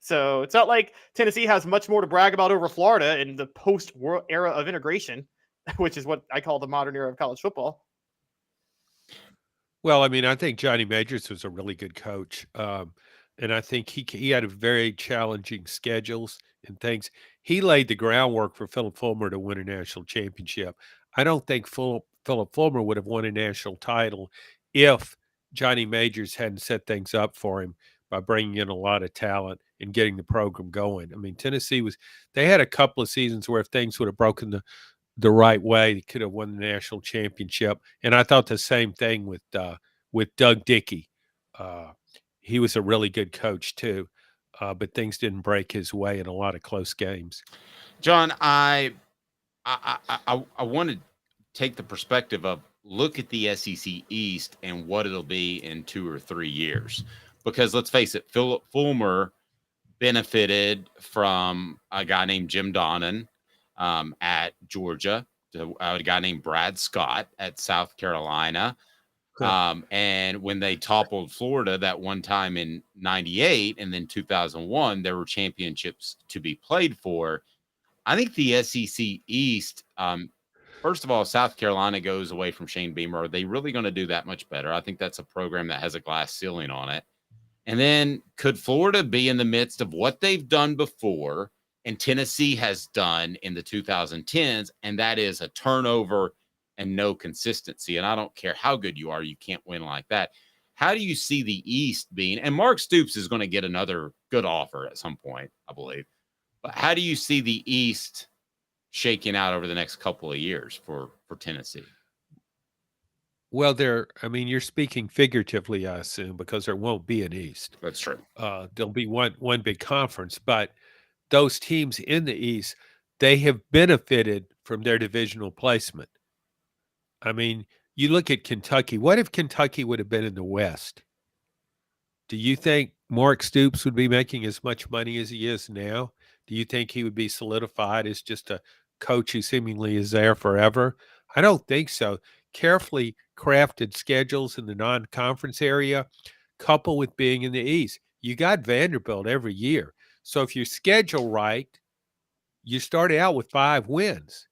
So it's not like Tennessee has much more to brag about over Florida in the post-war era of integration, which is what I call the modern era of college football. Well, I mean, I think Johnny Majors was a really good coach. And I think he had a very challenging schedules and things. He laid the groundwork for Philip Fulmer to win a national championship. I don't think Philip Fulmer would have won a national title if Johnny Majors hadn't set things up for him by bringing in a lot of talent and getting the program going. I mean, Tennessee they had a couple of seasons where if things would have broken the right way, they could have won the national championship. And I thought the same thing with Doug Dickey. He was a really good coach too, but things didn't break his way in a lot of close games. John, I want to take the perspective of look at the SEC East and what it'll be in 2 or 3 years. Because let's face it, Philip Fulmer benefited from a guy named Jim Donnan at Georgia, a guy named Brad Scott at South Carolina. And when they toppled Florida that one time in 98 and then 2001, there were championships to be played for. I think the SEC East, first of all, South Carolina goes away from Shane Beamer. Are they really going to do that much better? I think that's a program that has a glass ceiling on it. And then could Florida be in the midst of what they've done before and Tennessee has done in the 2010s, and that is a turnover and no consistency? And I don't care how good you are, you can't win like that. How do you see the East being? And Mark Stoops is going to get another good offer at some point, I believe. But how do you see the East shaking out over the next couple of years for Tennessee? Well, you're speaking figuratively, I assume, because there won't be an East. That's true. There'll be one big conference, but those teams in the East, they have benefited from their divisional placement. I mean, you look at Kentucky. What if Kentucky would have been in the West? Do you think Mark Stoops would be making as much money as he is now? Do you think he would be solidified as just a coach who seemingly is there forever? I don't think so. Carefully crafted schedules in the non-conference area, coupled with being in the East. You got Vanderbilt every year. So if you schedule right, you start out with 5 wins.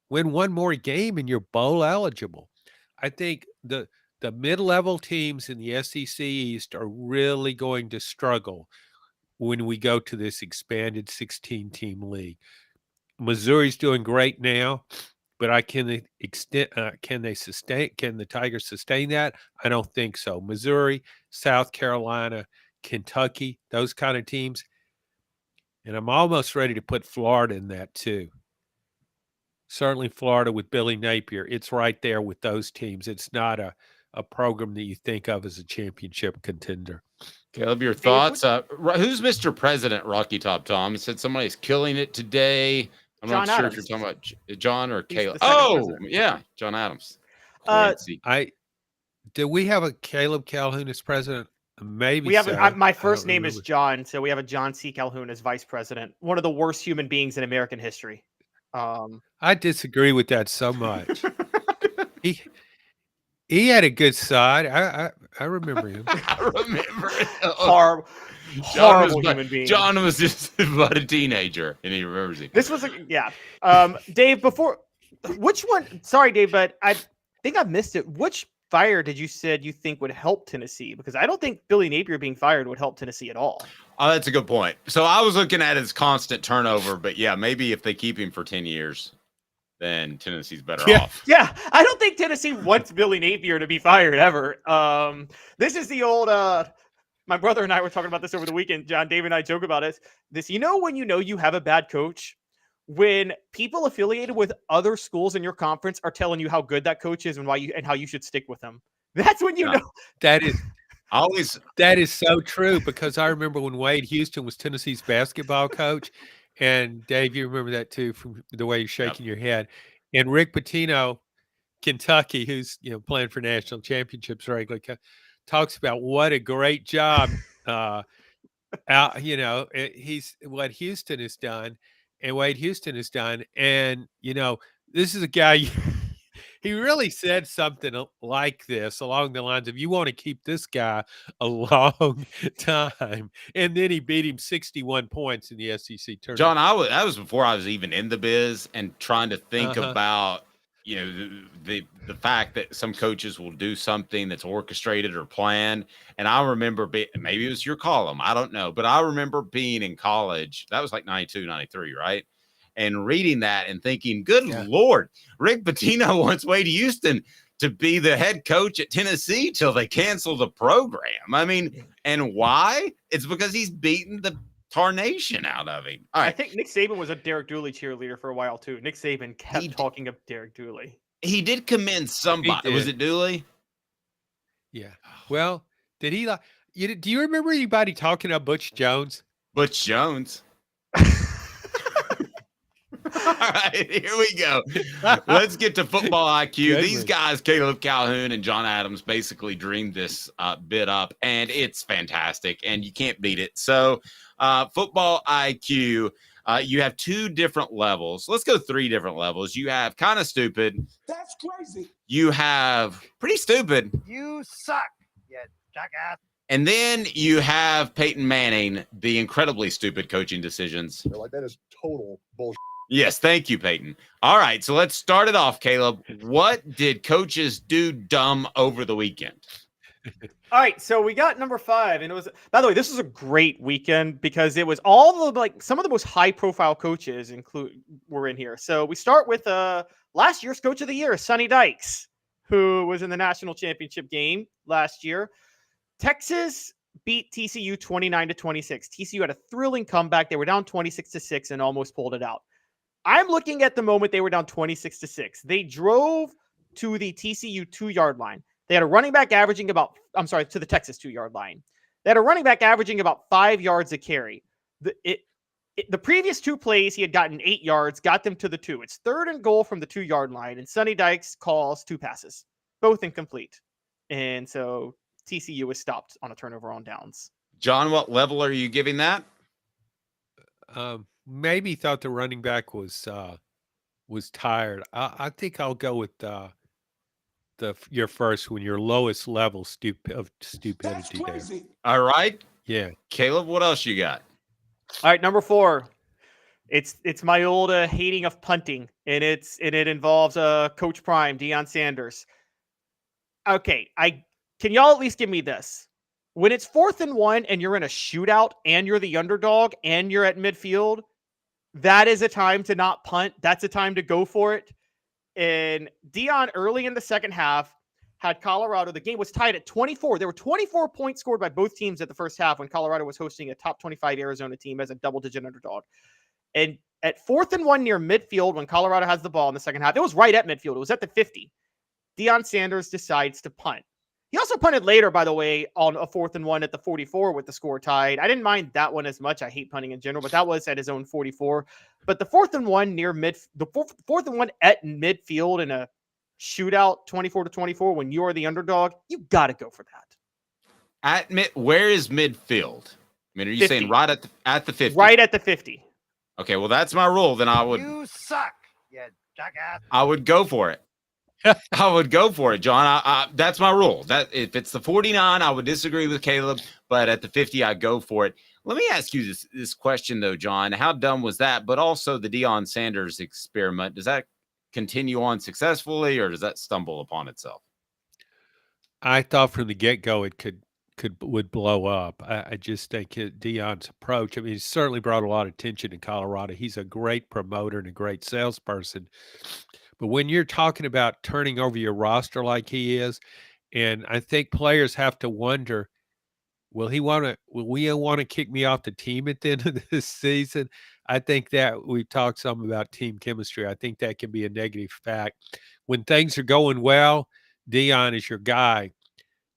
Win one more game and you're bowl eligible. I think the mid-level teams in the SEC East are really going to struggle when we go to this expanded 16-team league. Missouri's doing great now, but can the Tigers sustain that? I don't think so. Missouri, South Carolina, Kentucky, those kind of teams. And I'm almost ready to put Florida in that too. Certainly Florida with Billy Napier, it's right there with those teams. It's not a a program that you think of as a championship contender. Caleb, your thoughts? Who's Mr. President, Rocky Top Tom? He said somebody's killing it today. I'm John not sure Adams. if you're talking about John or He's Caleb. the second Oh, president. yeah, John Adams. Do we have a Caleb Calhoun as president? Maybe we have. so. My first name is remember. John, so we have a John C. Calhoun as vice president. One of the worst human beings in American history. I disagree with that so much. He had a good side. I remember him. I remember it. Horrible human being. John was just but a teenager, and he remembers it. This was Dave. Before which one? Sorry, Dave, but I think I missed it. Which fire did you said you think would help Tennessee? Because I don't think Billy Napier being fired would help Tennessee at all. Oh, that's a good point. So I was looking at his constant turnover, but yeah, maybe if they keep him for 10 years, then Tennessee's better off. Yeah, I don't think Tennessee wants Billy Napier to be fired ever. This is the old. My brother and I were talking about this over the weekend. John, Dave, and I joke about it. When you have a bad coach, when people affiliated with other schools in your conference are telling you how good that coach is and how you should stick with him. That's when you know. That is so true, because I remember when Wade Houston was Tennessee's basketball coach, and Dave, you remember that too from the way you're shaking your head. And Rick Pitino, Kentucky, who's playing for national championships regularly, talks about what a great job he's what Houston has done and Wade Houston has done. And this is a guy he really said something like this along the lines of, you want to keep this guy a long time. And then he beat him 61 points in the SEC tournament. John, that was before I was even in the biz and trying to think about the fact that some coaches will do something that's orchestrated or planned. And I remember maybe it was your column, I don't know, but I remember being in college. That was like 92, 93, right? And reading that and thinking, good Lord, Rick Pitino wants Wade Houston to be the head coach at Tennessee till they cancel the program. I mean, and why? It's because he's beaten the tarnation out of him. All right. I think Nick Saban was a Derek Dooley cheerleader for a while too. Nick Saban kept talking of Derek Dooley. He did commend somebody. Was it Dooley? Yeah. Well, did he like? Do you remember anybody talking about Butch Jones? Butch Jones. All right, here we go. Let's get to football IQ. These guys, Caleb Calhoun and John Adams, basically dreamed this bit up, and it's fantastic, and you can't beat it. So, football IQ, you have two different levels. Let's go three different levels. You have kind of stupid. That's crazy. You have pretty stupid. You suck, you jackass. And then you have Peyton Manning, the incredibly stupid coaching decisions. Like, that is total bullshit. Yes, thank you, Peyton. All right, so let's start it off, Caleb. What did coaches do dumb over the weekend? All right, so we got number 5, and it was, by the way, this was a great weekend because it was all the some of the most high-profile coaches were in here. So we start with last year's Coach of the Year, Sonny Dykes, who was in the national championship game last year. Texas beat TCU 29-26. TCU had a thrilling comeback. They were down 26-6 and almost pulled it out. I'm looking at the moment they were down 26-6. They drove to the TCU 2-yard line. They had a running back averaging to the Texas 2-yard line. They had a running back averaging about 5 yards a carry. The previous 2 plays, he had gotten 8 yards, got them to the 2. It's 3rd and goal from the 2-yard line, and Sonny Dykes calls 2 passes, both incomplete. And so TCU was stopped on a turnover on downs. John, what level are you giving that? Maybe thought the running back was tired. I think I'll go with your first one, your lowest level of stupidity there. All right. Yeah. Caleb, what else you got? All right, number 4. It's my old hating of punting, and it involves Coach Prime, Deion Sanders. Okay, can y'all at least give me this? When it's 4th and 1 and you're in a shootout and you're the underdog and you're at midfield, that is a time to not punt. That's a time to go for it. And Deion early in the second half had Colorado. The game was tied at 24. There were 24 points scored by both teams at the first half when Colorado was hosting a top 25 Arizona team as a double-digit underdog. And at 4th and 1 near midfield, when Colorado has the ball in the second half, it was right at midfield. It was at the 50. Deion Sanders decides to punt. He also punted later, by the way, on a 4th and 1 at the 44 with the score tied. I didn't mind that one as much. I hate punting in general, but that was at his own 44. But the 4th and 1 near fourth and 1 at midfield in a shootout 24-24 when you're the underdog, you got to go for that. Where is midfield? I mean, are you 50. saying right at the 50? Right at the 50. Okay, well, that's my rule. Then You suck, you jackass. I would go for it. I would go for it, John. That's my rule. That if it's the 49, I would disagree with Caleb, but at the 50, I go for it. Let me ask you this question, though, John. How dumb was that? But also the Deion Sanders experiment. Does that continue on successfully, or does that stumble upon itself? I thought from the get-go it would blow up. I just think Deion's approach, I mean, he certainly brought a lot of attention to Colorado. He's a great promoter and a great salesperson. But when you're talking about turning over your roster like he is, and I think players have to wonder, will we want to kick me off the team at the end of this season? I think that we've talked some about team chemistry. I think that can be a negative fact. When things are going well, Deion is your guy.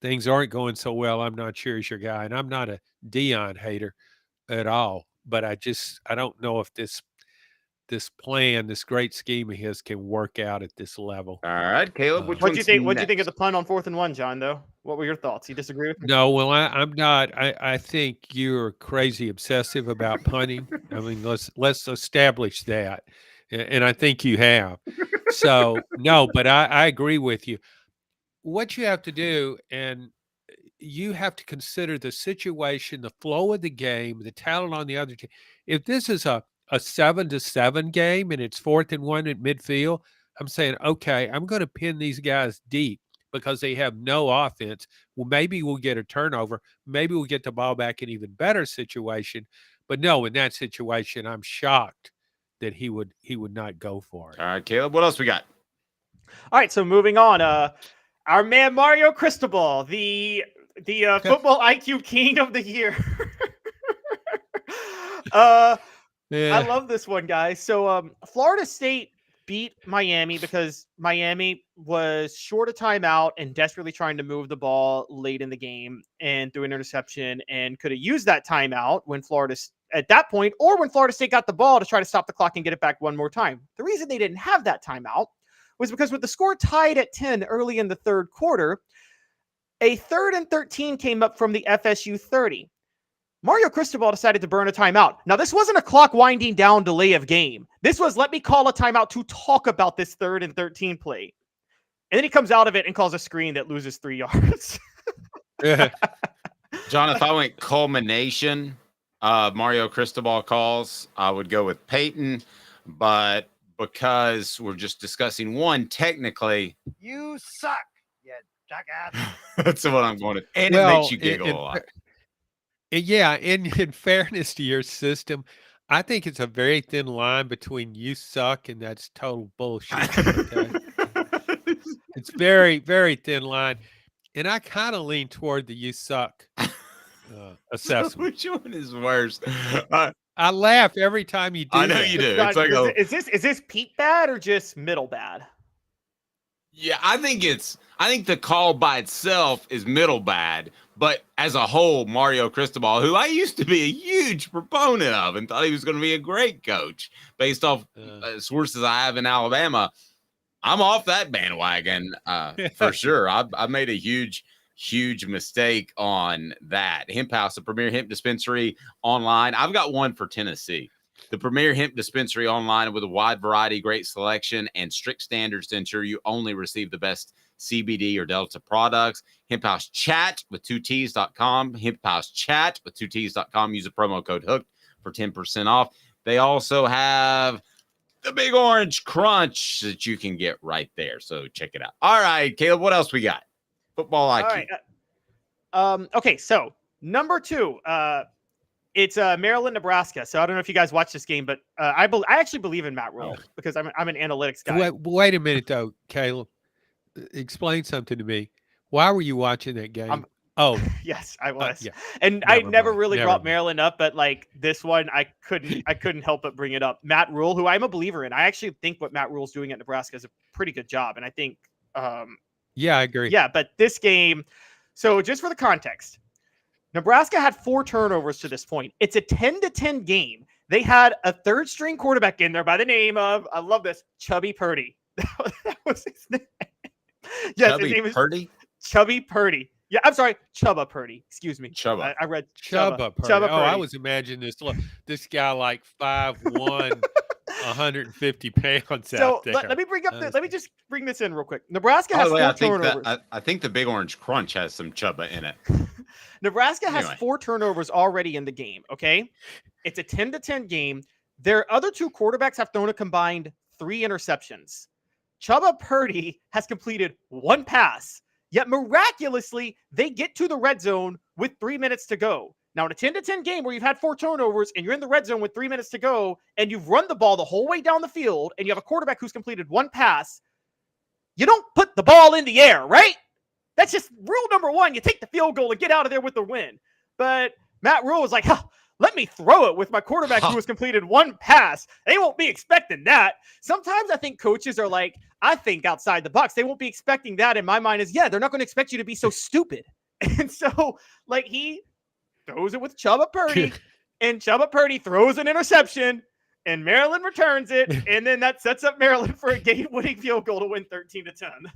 Things aren't going so well, I'm not sure he's your guy. And I'm not a Deion hater at all. But I don't know if this plan, this great scheme of his can work out at this level. All right, Caleb, What do you think? What do you think of the punt on 4th and 1, John? Though, what were your thoughts? You disagree with me? No, well, I'm not. I think you're crazy obsessive about punting. I mean, let's establish that, and I think you have. So no, but I agree with you. What you have to do, and you have to consider the situation, the flow of the game, the talent on the other team. If this is a 7-7 game and it's 4th and 1 at midfield, I'm saying, okay, I'm going to pin these guys deep because they have no offense. Well, maybe we'll get a turnover. Maybe we'll get the ball back in even better situation. But no, in that situation, I'm shocked that he would not go for it. All right, Caleb, what else we got? All right, so moving on. Our man Mario Cristobal, the football IQ king of the year. Yeah. I love this one, guys. So Florida State beat Miami because Miami was short a timeout and desperately trying to move the ball late in the game and threw an interception and could have used that timeout when at that point, or when Florida State got the ball to try to stop the clock and get it back one more time. The reason they didn't have that timeout was because with the score tied at 10 early in the third quarter, a 3rd and 13 came up from the FSU 30. Mario Cristobal decided to burn a timeout. Now, this wasn't a clock winding down delay of game. This was, let me call a timeout to talk about this 3rd and 13 play. And then he comes out of it and calls a screen that loses 3 yards. John, if I went culmination, Mario Cristobal calls, I would go with Peyton. But because we're just discussing one, technically, You suck, you jackass. that's what I'm going to. And Well, it makes you giggle a lot. Yeah, in fairness to your system, I think it's a very thin line between you suck and that's total bullshit. Okay? It's very, very thin line. And I kind of lean toward the you suck assessment. Which one is worse? I laugh every time you do I know that. you do. God, It's like is this peak bad or just middle bad? Yeah, I think the call by itself is middle bad, but as a whole, Mario Cristobal, who I used to be a huge proponent of and thought he was going to be a great coach based off sources I have in Alabama, I'm off that bandwagon for sure. I made a huge mistake on that. Hemp House, the premier hemp dispensary online. I've got one for Tennessee. The premier hemp dispensary online with a wide variety, great selection, and strict standards to ensure you only receive the best CBD or Delta products. Hemp House Chat with 2Ts.com. Hemp House Chat with 2Ts.com. Use the promo code HOOKED for 10% off. They also have the Big Orange Crunch that you can get right there. So check it out. All right, Caleb, what else we got? Football IQ. All right. Okay, so number 2. It's Maryland, Nebraska. So I don't know if you guys watched this game, but I actually believe in Matt Rule because I'm an analytics guy. Wait a minute, though, Caleb. Explain something to me. Why were you watching that game? Yes, I was. Yeah. And I never really brought Maryland up, but like this one, I couldn't help but bring it up. Matt Rule, who I'm a believer in. I actually think what Matt Rule's doing at Nebraska is a pretty good job. And I think Yeah, I agree. Yeah, but this game, so just for the context, Nebraska had 4 turnovers to this point. It's a 10-10 game. They had a third-string quarterback in there by the name of, I love this, Chubby Purdy. That was his name. Yes, Chubby his name is Purdy? Chubby Purdy. Yeah, I'm sorry, Chubba Purdy. Excuse me. Chubba. I read Chubba Purdy. Chubba Purdy. Oh, I was imagining this guy like 5'1", 150 pounds out there. Let me bring up let me just bring this in real quick. Nebraska has 4 turnovers. I think the Big Orange Crunch has some Chubba in it. Nebraska has 4 turnovers already in the game, okay? It's a 10-10 game. Their other 2 quarterbacks have thrown a combined 3 interceptions. Chubba Purdy has completed 1 pass, yet miraculously, they get to the red zone with 3 minutes to go. Now, in a 10-10 game where you've had 4 turnovers and you're in the red zone with 3 minutes to go and you've run the ball the whole way down the field and you have a quarterback who's completed 1 pass, you don't put the ball in the air, right? That's just rule number 1. You take the field goal and get out of there with the win. But Matt Rule was like, let me throw it with my quarterback who has completed 1 pass. They won't be expecting that. Sometimes I think coaches are like, I think outside the box. They won't be expecting that. In my mind is, they're not going to expect you to be so stupid. And so, like, he throws it with Chubba Purdy, and Chubba Purdy throws an interception, and Maryland returns it, and then that sets up Maryland for a game-winning field goal to win 13-10.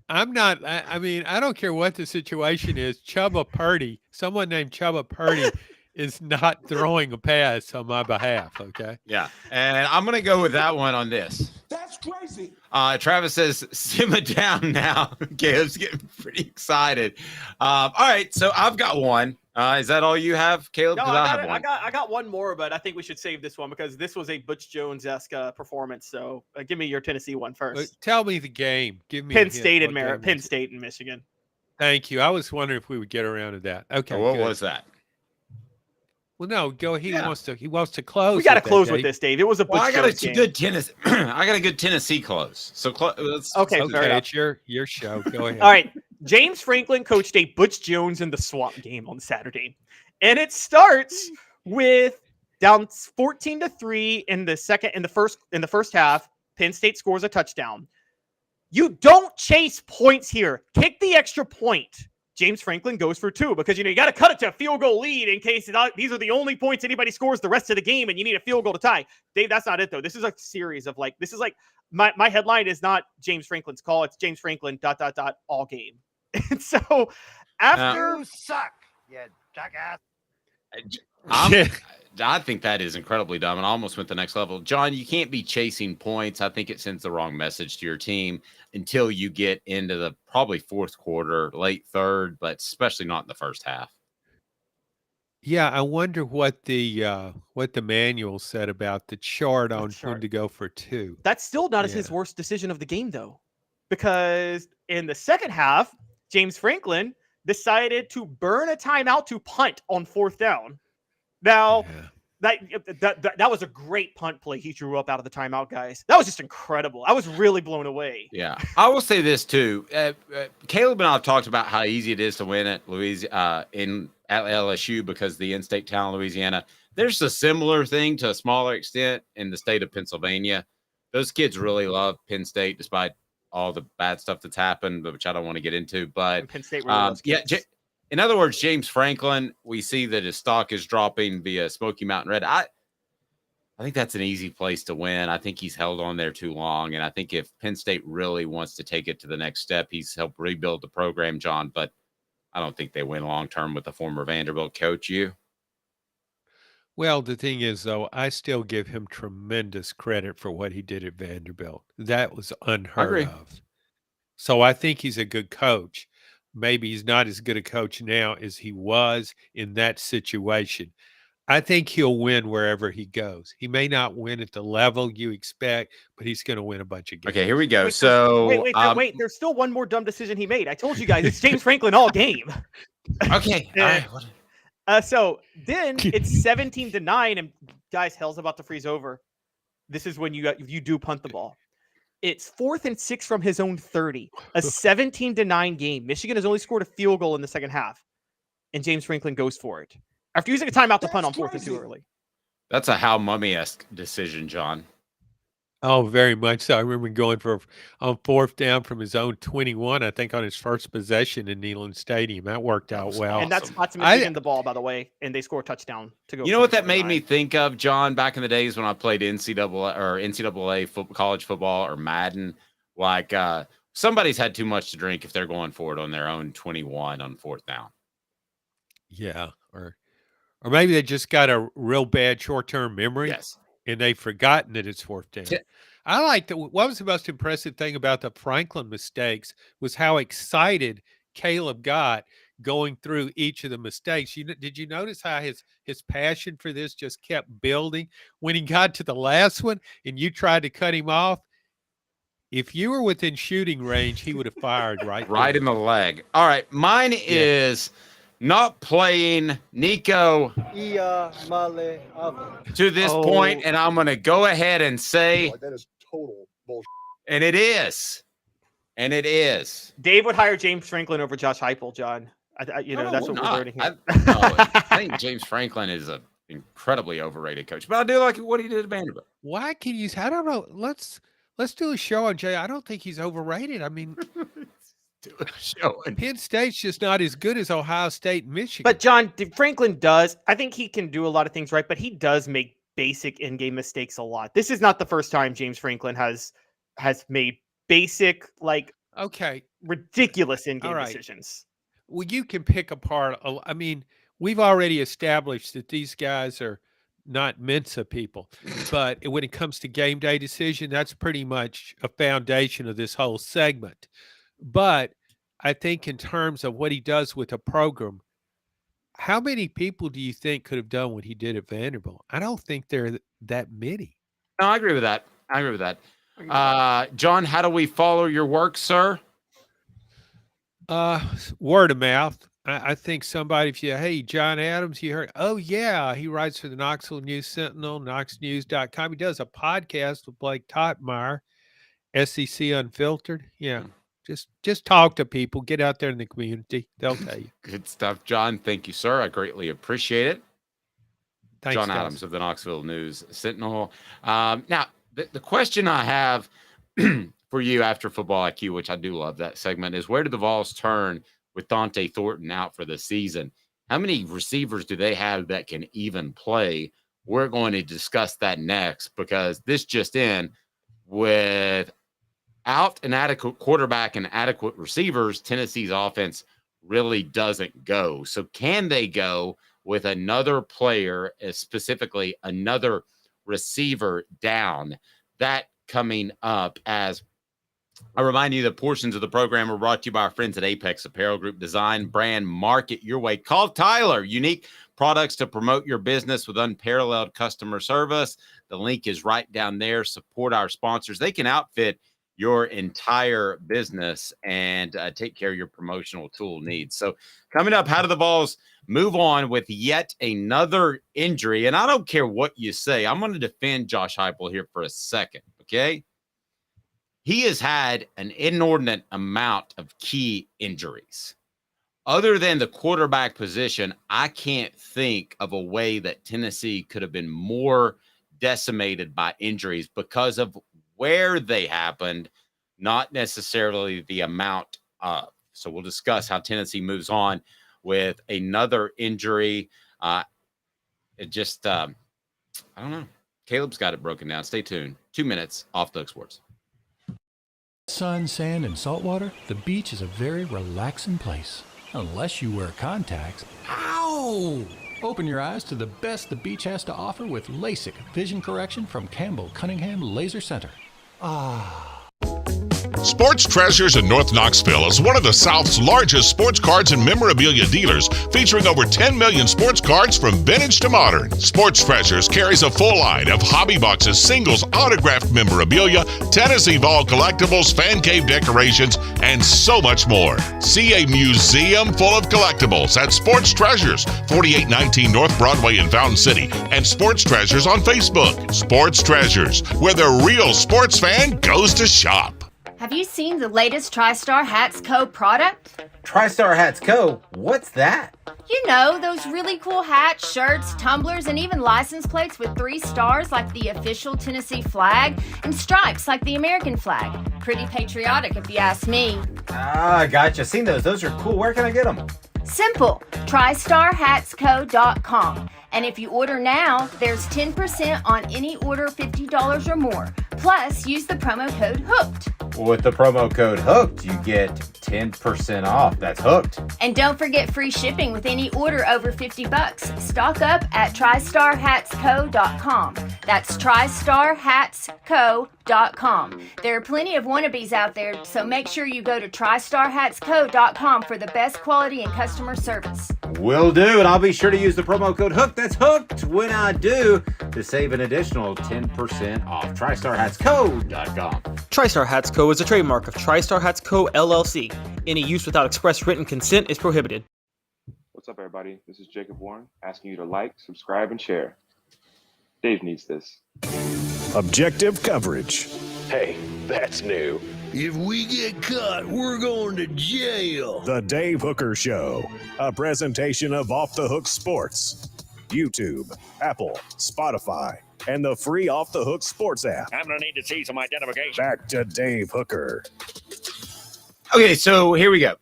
I mean, I don't care what the situation is. Chubba Purdy, someone named Chubba Purdy is not throwing a pass on my behalf, okay? Yeah, and I'm going to go with that one on this. That's crazy. Travis says, simmer down now. Caleb's getting pretty excited. All right, so I've got one. Is that all you have, Caleb? No, I got one more, but I think we should save this one because this was a Butch Jones-esque performance. So give me your Tennessee one first. Tell me the game. Give me Penn State and Michigan. Thank you. I was wondering if we would get around to that. Okay. What was that? Well, no, go. He wants to close. We got to close with this, Dave. It was a Butch Jones game. Good Tennessee. I got a good Tennessee close. So okay, it's your show. Go ahead. All right. James Franklin coached a Butch Jones in the Swamp game on Saturday, and it starts with down 14-3 in the first half. Penn State scores a touchdown. You don't chase points here. Kick the extra point. James Franklin goes for 2 because, you got to cut it to a field goal lead in case these are the only points anybody scores the rest of the game and you need a field goal to tie. Dave, that's not it, though. This is a series of my headline is not James Franklin's call. It's James Franklin ... all game. And so after you suck, you jackass. I think that is incredibly dumb and almost went the next level. John, you can't be chasing points. I think it sends the wrong message to your team until you get into the probably 4th quarter, late 3rd, but especially not in the first half. Yeah, I wonder what the manual said about the chart on when to go for 2. That's still not his worst decision of the game, though, because in the second half, James Franklin decided to burn a timeout to punt on 4th down. Now, that was a great punt play he drew up out of the timeout, guys. That was just incredible. I was really blown away. Yeah, I will say this too. Caleb and I have talked about how easy it is to win at LSU because the in-state town, Louisiana. There's a similar thing to a smaller extent in the state of Pennsylvania. Those kids really love Penn State, despite all the bad stuff that's happened, which I don't want to get into. But Penn State really loves kids. In other words, James Franklin, we see that his stock is dropping via Smoky Mountain Red. I think that's an easy place to win. I think he's held on there too long. And I think if Penn State really wants to take it to the next step, he's helped rebuild the program, John. But I don't think they win long-term with the former Vanderbilt coach. You? Well, the thing is, though, I still give him tremendous credit for what he did at Vanderbilt. That was unheard of. So I think he's a good coach. Maybe he's not as good a coach now as he was in that situation. I think he'll win wherever he goes. He may not win at the level you expect, but he's going to win a bunch of games. Okay, here we go. Wait. There's still one more dumb decision he made. I told you guys, it's James Franklin all game. Okay. All right. So then it's 17-9, and guys, hell's about to freeze over. This is when you do punt the ball. It's 4th and 6 from his own 30. A 17-9 game. Michigan has only scored a field goal in the second half, and James Franklin goes for it after using a timeout to punt on 4th and 2 early. That's a Hal Mummy-esque decision, John. Oh, very much so. I remember going on 4th down from his own 21, I think on his first possession in Neyland Stadium. That worked out well. And that's spots Michigan the ball, by the way, and they score a touchdown to go. You know what that made me think of, John, back in the days when I played NCAA college football or Madden, like somebody's had too much to drink if they're going for it on their own 21 on 4th down. Yeah, or maybe they just got a real bad short-term memory. Yes. And they've forgotten that it's 4th down. I like that. What was the most impressive thing about the Franklin mistakes was how excited Caleb got going through each of the mistakes. Did you notice how his passion for this just kept building? When he got to the last one and you tried to cut him off, if you were within shooting range, he would have fired right in the leg. All right, mine is not playing Nico to this point, and I'm going to go ahead and say that is total bullshit. And it is. Dave would hire James Franklin over Josh Heupel, John. That's what we're learning here. I think James Franklin is an incredibly overrated coach, but I do like what he did at Vanderbilt. Why can you? I don't know. Let's do a show on Jay. I don't think he's overrated. I mean. Do a show. Penn State's just not as good as Ohio State and Michigan. But John, Franklin does. I think he can do a lot of things right, but he does make basic in-game mistakes a lot. This is not the first time James Franklin has made basic, ridiculous in-game decisions. Well, you can pick apart. I mean, we've already established that these guys are not Mensa people, but when it comes to game day decision, that's pretty much a foundation of this whole segment. But I think in terms of what he does with a program, how many people do you think could have done what he did at Vanderbilt? I don't think there are that many. No, I agree with that. John, how do we follow your work, sir? Word of mouth. I think somebody, hey, John Adams, you heard, oh, yeah, he writes for the Knoxville News Sentinel, knoxnews.com. He does a podcast with Blake Tottmeyer, SEC Unfiltered. Yeah. Just talk to people. Get out there in the community. They'll tell you. Good stuff, John. Thank you, sir. I greatly appreciate it. Thanks, John guys. Adams of the Knoxville News Sentinel. Now, the question I have for you after Football IQ, which I do love that segment, is where do the Vols turn with Dont'e Thornton out for the season? How many receivers do they have that can even play? We're going to discuss that next, because this just in, without an adequate quarterback and adequate receivers, Tennessee's offense really doesn't go. So can they go with another player, specifically another receiver down? That coming up, as I remind you that portions of the program are brought to you by our friends at Apex Apparel Group. Design, brand, market your way. Call Tyler. Unique products to promote your business with unparalleled customer service. The link is right down there. Support our sponsors. They can outfit your entire business and take care of your promotional tool needs. So coming up, how do the Vols move on with yet another injury? And I don't care what you say. I'm going to defend Josh Heupel here for a second, okay? He has had an inordinate amount of key injuries. Other than the quarterback position, I can't think of a way that Tennessee could have been more decimated by injuries because of where they happened, not necessarily the amount of. So we'll discuss how Tennessee moves on with another injury. I don't know. Caleb's got it broken down. Stay tuned. 2 minutes off the Hook Sports. Sun, sand, and salt water, the beach is a very relaxing place. Unless you wear contacts. Ow! Open your eyes to the best the beach has to offer with LASIK vision correction from Campbell Cunningham Laser Center. Sports Treasures in North Knoxville is one of the South's largest sports cards and memorabilia dealers, featuring over 10 million sports cards from vintage to modern. Sports Treasures carries a full line of hobby boxes, singles, autographed memorabilia, Tennessee Vol collectibles, fan cave decorations, and so much more. See a museum full of collectibles at Sports Treasures, 4819 North Broadway in Fountain City, and Sports Treasures on Facebook. Sports Treasures, where the real sports fan goes to shop. Have Have you seen the latest TriStar Hats Co. product? TriStar Hats Co.? What's that? You know, those really cool hats, shirts, tumblers, and even license plates with 3 stars like the official Tennessee flag and stripes like the American flag. Pretty patriotic if you ask me. Ah, gotcha. Seen those. Those are cool. Where can I get them? Simple. TriStarHatsCo.com. And if you order now, there's 10% on any order $50 or more. Plus, use the promo code HOOKED. With the promo code HOOKED, you get 10% off. That's hooked. And don't forget free shipping with any order over $50. Stock up at TriStarHatsCo.com. That's TriStarHatsCo.com. There are plenty of wannabes out there, so make sure you go to TriStarHatsCo.com for the best quality and customer service. Will do, and I'll be sure to use the promo code HOOKED. That's hooked when I do to save an additional 10% off. TriStarHatsCo.com. TriStar Hats Co. is a trademark of TriStar Hats Co. LLC. Any use without express written consent is prohibited. What's up, everybody? This is Jacob Warren asking you to like, subscribe, and share. Dave needs this. Objective coverage. Hey, that's new. If we get caught, we're going to jail. The Dave Hooker Show, a presentation of Off the Hook Sports. YouTube, Apple, Spotify, and the free Off the Hook Sports app. I'm going to need to see some identification. Back to Dave Hooker. Okay, so here we go.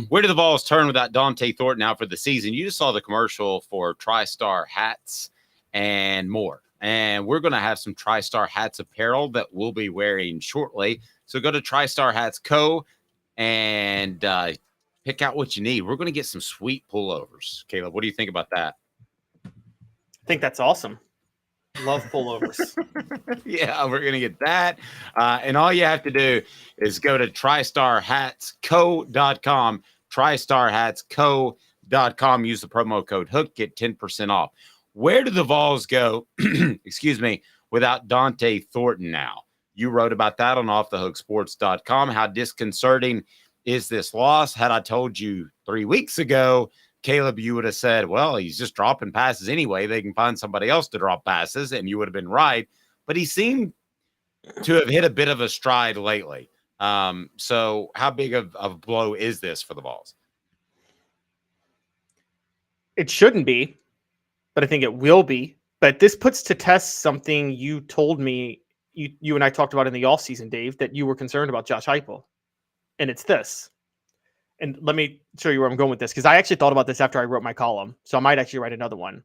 Where do the Vols turn without Dont'e Thornton out for the season? You just saw the commercial for TriStar hats and more. And we're going to have some TriStar hats apparel that we'll be wearing shortly. So go to TriStar Hats Co. and pick out what you need. We're going to get some sweet pullovers. Caleb, what do you think about that? I think that's awesome. Love pullovers. Yeah, we're going to get that. And all you have to do is go to TriStarHatsCo.com, TriStarHatsCo.com. Use the promo code HOOK, get 10% off. Where do the Vols go, excuse me, without Dont'e Thornton now? You wrote about that on offthehooksports.com. How disconcerting is this loss? Had I told you 3 weeks ago, Caleb, you would have said, well, he's just dropping passes anyway. They can find somebody else to drop passes, and you would have been right. But he seemed to have hit a bit of a stride lately. So how big of a blow is this for the Vols? It shouldn't be, but I think it will be. But this puts to test something you told me, you and I talked about in the offseason, Dave, that you were concerned about Josh Heupel. And it's this. And let me show you where I'm going with this, because I actually thought about this after I wrote my column. So I might actually write another one.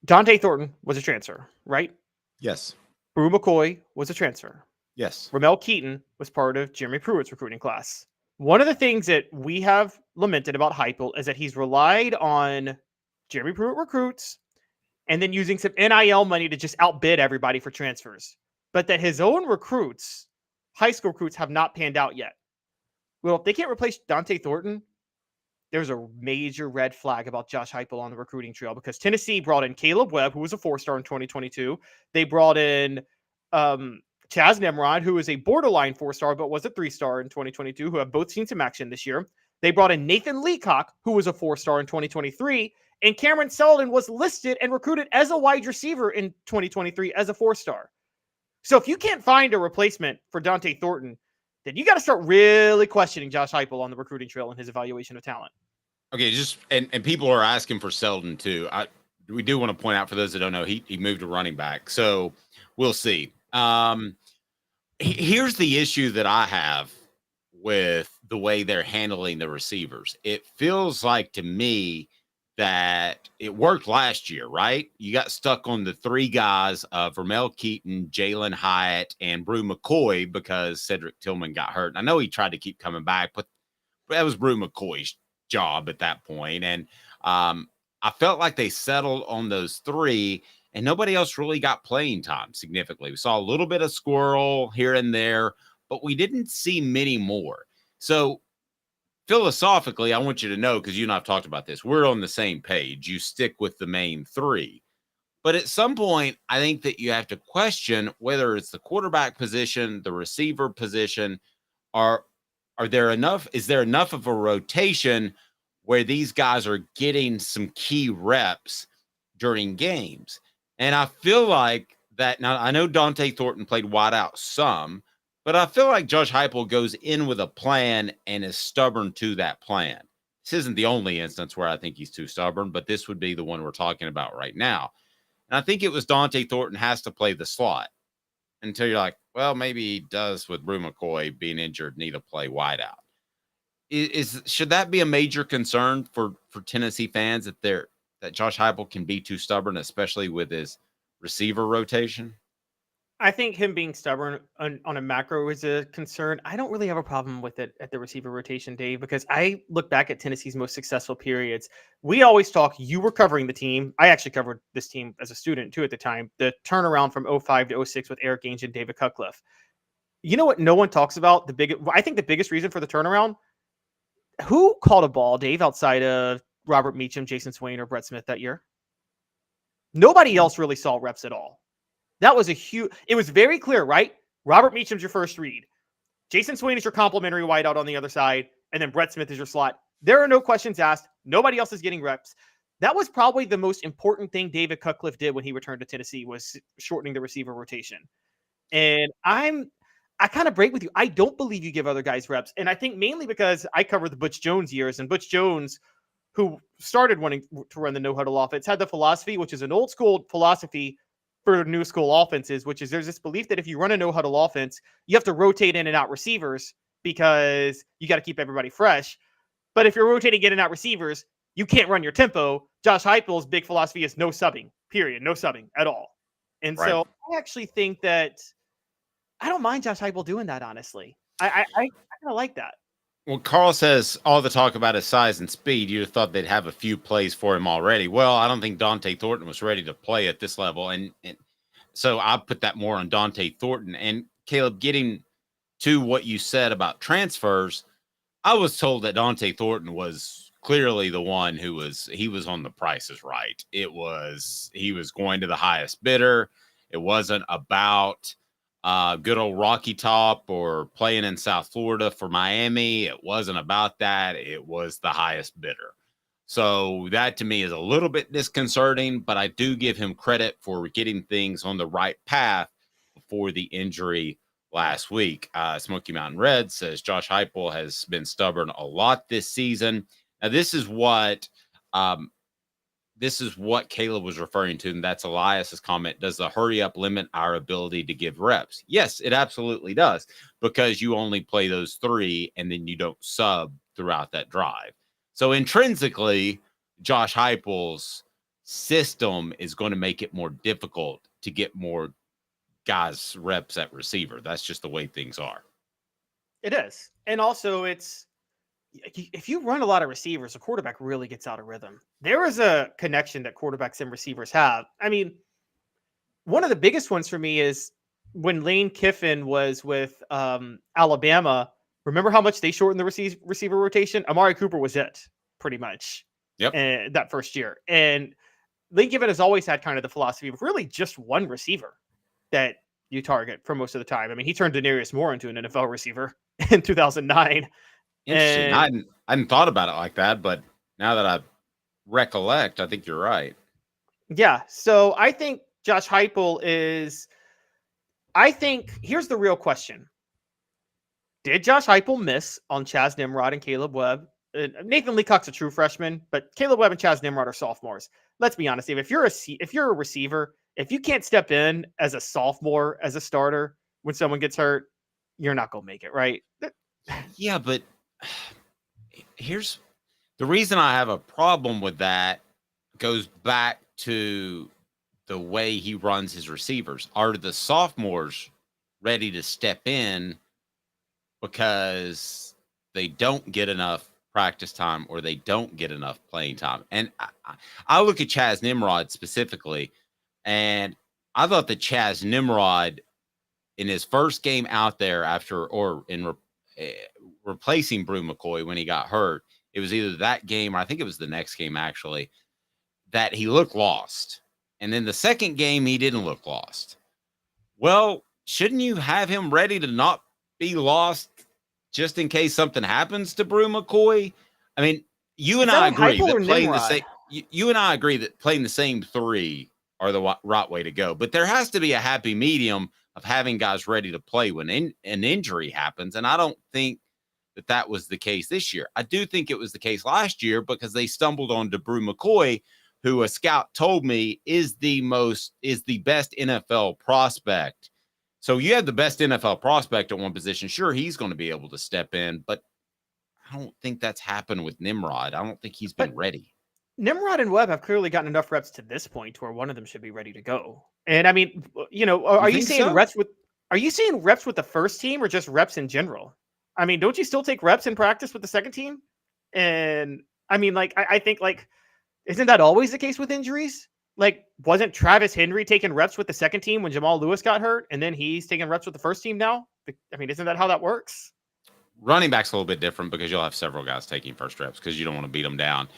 Dont'e Thornton was a transfer, right? Yes. Brew McCoy was a transfer. Yes. Ramel Keaton was part of Jeremy Pruitt's recruiting class. One of the things that we have lamented about Heupel is that he's relied on Jeremy Pruitt recruits and then using some NIL money to just outbid everybody for transfers. But that his own recruits, high school recruits, have not panned out yet. Well, if they can't replace Dont'e Thornton, there's a major red flag about Josh Heupel on the recruiting trail, because Tennessee brought in Caleb Webb, who was a 4-star in 2022. They brought in Chaz Nimrod, who is a borderline 4-star, but was a 3-star in 2022, who have both seen some action this year. They brought in Nathan Leacock, who was a 4-star in 2023, and Cameron Sullivan was listed and recruited as a wide receiver in 2023 as a 4-star. So if you can't find a replacement for Dont'e Thornton, then you got to start really questioning Josh Heupel on the recruiting trail and his evaluation of talent. Okay, and people are asking for Selden too. We do want to point out, for those that don't know, he moved to running back, so we'll see. Here's the issue that I have with the way they're handling the receivers. It feels like to me that it worked last year, right? You got stuck on the 3 guys of Ramel Keaton, Jalen Hyatt, and Brew McCoy because Cedric Tillman got hurt. And I know he tried to keep coming back, but that was Brew McCoy's job at that point. And I felt like they settled on those 3, and nobody else really got playing time significantly. We saw a little bit of squirrel here and there, but we didn't see many more. So philosophically, I want you to know, because you and I have talked about this, we're on the same page. You stick with the main 3. But at some point, I think that you have to question whether it's the quarterback position, the receiver position, are there enough? Is there enough of a rotation where these guys are getting some key reps during games? And I feel like that. Now, I know Dont'e Thornton played wide out some, But I feel like Josh Heupel goes in with a plan and is stubborn to that plan. This isn't the only instance where I think he's too stubborn, but this would be the one we're talking about right now. And I think it was Dont'e Thornton has to play the slot until you're like, well, maybe he does with Brew McCoy being injured, need to play wide out. Should that be a major concern for Tennessee fans that Josh Heupel can be too stubborn, especially with his receiver rotation? I think him being stubborn on a macro is a concern. I don't really have a problem with it at the receiver rotation, Dave, because I look back at Tennessee's most successful periods. We always talk, you were covering the team. I actually covered this team as a student too at the time. The turnaround from 05 to 06 with Eric Ainge and David Cutcliffe. You know what no one talks about? I think the biggest reason for the turnaround, who caught a ball, Dave, outside of Robert Meacham, Jason Swain, or Brett Smith that year? Nobody else really saw reps at all. That was it was very clear, right? Robert Meacham's your first read. Jason Swain is your complimentary wideout on the other side. And then Brett Smith is your slot. There are no questions asked. Nobody else is getting reps. That was probably the most important thing David Cutcliffe did when he returned to Tennessee, was shortening the receiver rotation. And I kind of break with you. I don't believe you give other guys reps. And I think mainly because I covered the Butch Jones years, and Butch Jones, who started wanting to run the no-huddle offense, had the philosophy, which is an old school philosophy for new school offenses, which is there's this belief that if you run a no-huddle offense, you have to rotate in and out receivers because you got to keep everybody fresh. But if you're rotating in and out receivers, you can't run your tempo. Josh Heupel's big philosophy is no subbing, period. No subbing at all. And so I actually think that I don't mind Josh Heupel doing that, honestly. I kind of like that. Well, Carl says all the talk about his size and speed, you'd have thought they'd have a few plays for him already. Well, I don't think Dont'e Thornton was ready to play at this level. And so I put that more on Dont'e Thornton. And Caleb, getting to what you said about transfers, I was told that Dont'e Thornton was clearly the one he was on the Price is Right. He was going to the highest bidder. It wasn't about good old Rocky Top or playing in South Florida for Miami. It wasn't about that. It was the highest bidder. So that to me is a little bit disconcerting, but I do give him credit for getting things on the right path before the injury last week. Smoky Mountain Red says Josh Heupel has been stubborn a lot this season. Now, this is what Caleb was referring to, and that's Elias's comment. Does the hurry up limit our ability to give reps? Yes, it absolutely does, because you only play those 3 and then you don't sub throughout that drive. So intrinsically, Josh Heupel's system is going to make it more difficult to get more guys reps at receiver. That's just the way things are. It is. And also if you run a lot of receivers, a quarterback really gets out of rhythm. There is a connection that quarterbacks and receivers have. I mean, one of the biggest ones for me is when Lane Kiffin was with Alabama. Remember how much they shortened the receiver rotation? Amari Cooper was it, pretty much. Yep. That first year. And Lane Kiffin has always had kind of the philosophy of really just one receiver that you target for most of the time. I mean, he turned Denarius Moore into an NFL receiver in 2009. Interesting. I hadn't thought about it like that, but now that I recollect, I think you're right. Yeah. So I think Josh Heupel here's the real question. Did Josh Heupel miss on Chaz Nimrod and Caleb Webb? Nathan Leacock's a true freshman, but Caleb Webb and Chaz Nimrod are sophomores. Let's be honest, Dave. If you're a receiver, if you can't step in as a sophomore, as a starter, when someone gets hurt, you're not going to make it, right? Yeah, but here's the reason I have a problem with that. Goes back to the way he runs his receivers. Are the sophomores ready to step in because they don't get enough practice time or they don't get enough playing time? And I look at Chaz Nimrod specifically, and I thought that Chaz Nimrod in his first game out there replacing Brew McCoy when he got hurt, it was either that game or I think it was the next game actually, that he looked lost. And then the second game, he didn't look lost. Well, shouldn't you have him ready to not be lost just in case something happens to Brew McCoy? I mean, you and I agree that playing the same 3 are the right way to go. But there has to be a happy medium of having guys ready to play when an injury happens. And I don't think that was the case this year. I do think it was the case last year because they stumbled on DeBrew McCoy, who a scout told me is the best NFL prospect. So you have the best NFL prospect at one position. Sure, he's going to be able to step in, but I don't think that's happened with Nimrod. I don't think he's been ready. Nimrod and Webb have clearly gotten enough reps to this point to where one of them should be ready to go. And I mean, are you saying so? reps with the first team or just reps in general? I mean, don't you still take reps in practice with the second team? And I mean, like, I think, like, isn't that always the case with injuries? Like, wasn't Travis Henry taking reps with the second team when Jamal Lewis got hurt, and then he's taking reps with the first team now? I mean, isn't that how that works? Running back's a little bit different because you'll have several guys taking first reps because you don't want to beat them down.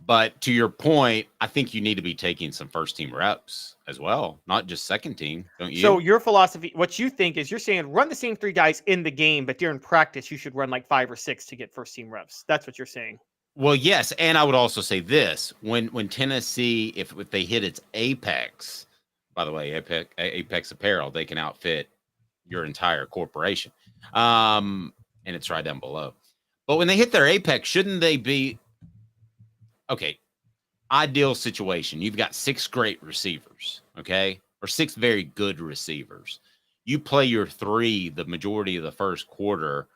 But to your point, I think you need to be taking some first team reps as well, not just second team, don't you? So your philosophy, what you think is you're saying run the same 3 guys in the game, but during practice, you should run like 5 or 6 to get first team reps. That's what you're saying. Well, yes. And I would also say this, when Tennessee, if they hit its apex, by the way, Apex Apparel, they can outfit your entire corporation. And it's right down below. But when they hit their apex, shouldn't they be, okay, ideal situation. You've got 6 great receivers, okay? Or 6 very good receivers. You play your 3 the majority of the first quarter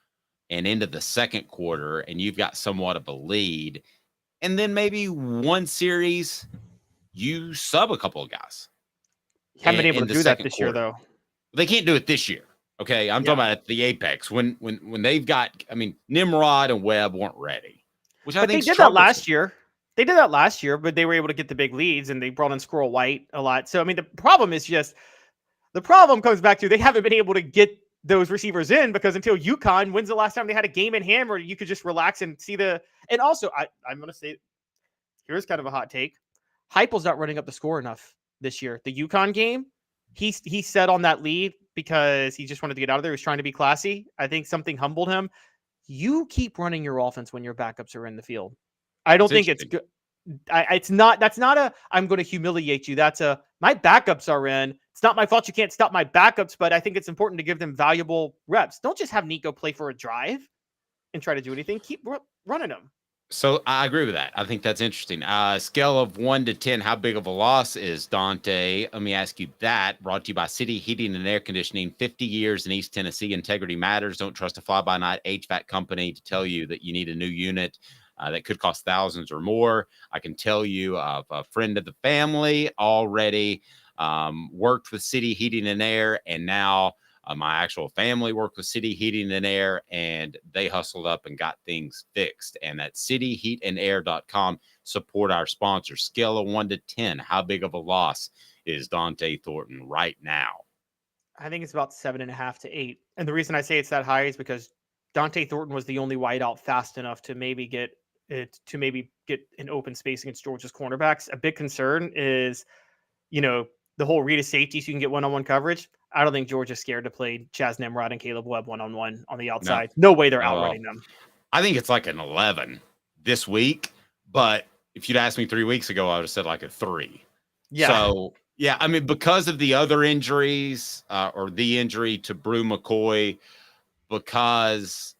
and into the second quarter, and you've got somewhat of a lead. And then maybe one series, you sub a couple of guys. Haven't been able to do that this year, though. They can't do it this year. Okay, I'm talking about at the apex when they've got. I mean, Nimrod and Webb weren't ready, which I think they did that last year. They did that last year, but they were able to get the big leads, and they brought in Squirrel White a lot. So I mean, the problem comes back to they haven't been able to get those receivers in because until UConn, when's the last time they had a game in hand where you could just relax and see the? And also, I'm going to say, here's kind of a hot take: Heupel's not running up the score enough this year. The UConn game, he set on that lead because he just wanted to get out of there. He was trying to be classy. I think something humbled him. You keep running your offense when your backups are in the field. I don't think it's good. That's not a, I'm going to humiliate you. That's a, my backups are in. It's not my fault you can't stop my backups, but I think it's important to give them valuable reps. Don't just have Nico play for a drive and try to do anything. Keep running them. So I agree with that. I think that's interesting. Scale of 1 to 10, how big of a loss is Dont'e? Let me ask you that. Brought to you by City Heating and Air Conditioning. 50 years in East Tennessee. Integrity matters. Don't trust a fly-by-night HVAC company to tell you that you need a new unit that could cost thousands or more. I can tell you of a friend of the family already worked with City Heating and Air, and now my actual family worked with City Heating and Air, and they hustled up and got things fixed. And at cityheatandair.com, support our sponsor. Scale of 1 to 10, how big of a loss is Dont'e Thornton right now? I think it's about 7.5 to 8. And the reason I say it's that high is because Dont'e Thornton was the only wideout fast enough to maybe get an open space against Georgia's cornerbacks. A big concern is, the whole read of safety so you can get one-on-one coverage. I don't think Georgia's scared to play Chaz Nimrod and Caleb Webb one-on-one on the outside. No way they're outrunning them. I think it's like an 11 this week, but if you'd asked me 3 weeks ago, I would have said like a 3. Yeah. So, yeah, I mean, because of the other injuries or the injury to Brew McCoy, because,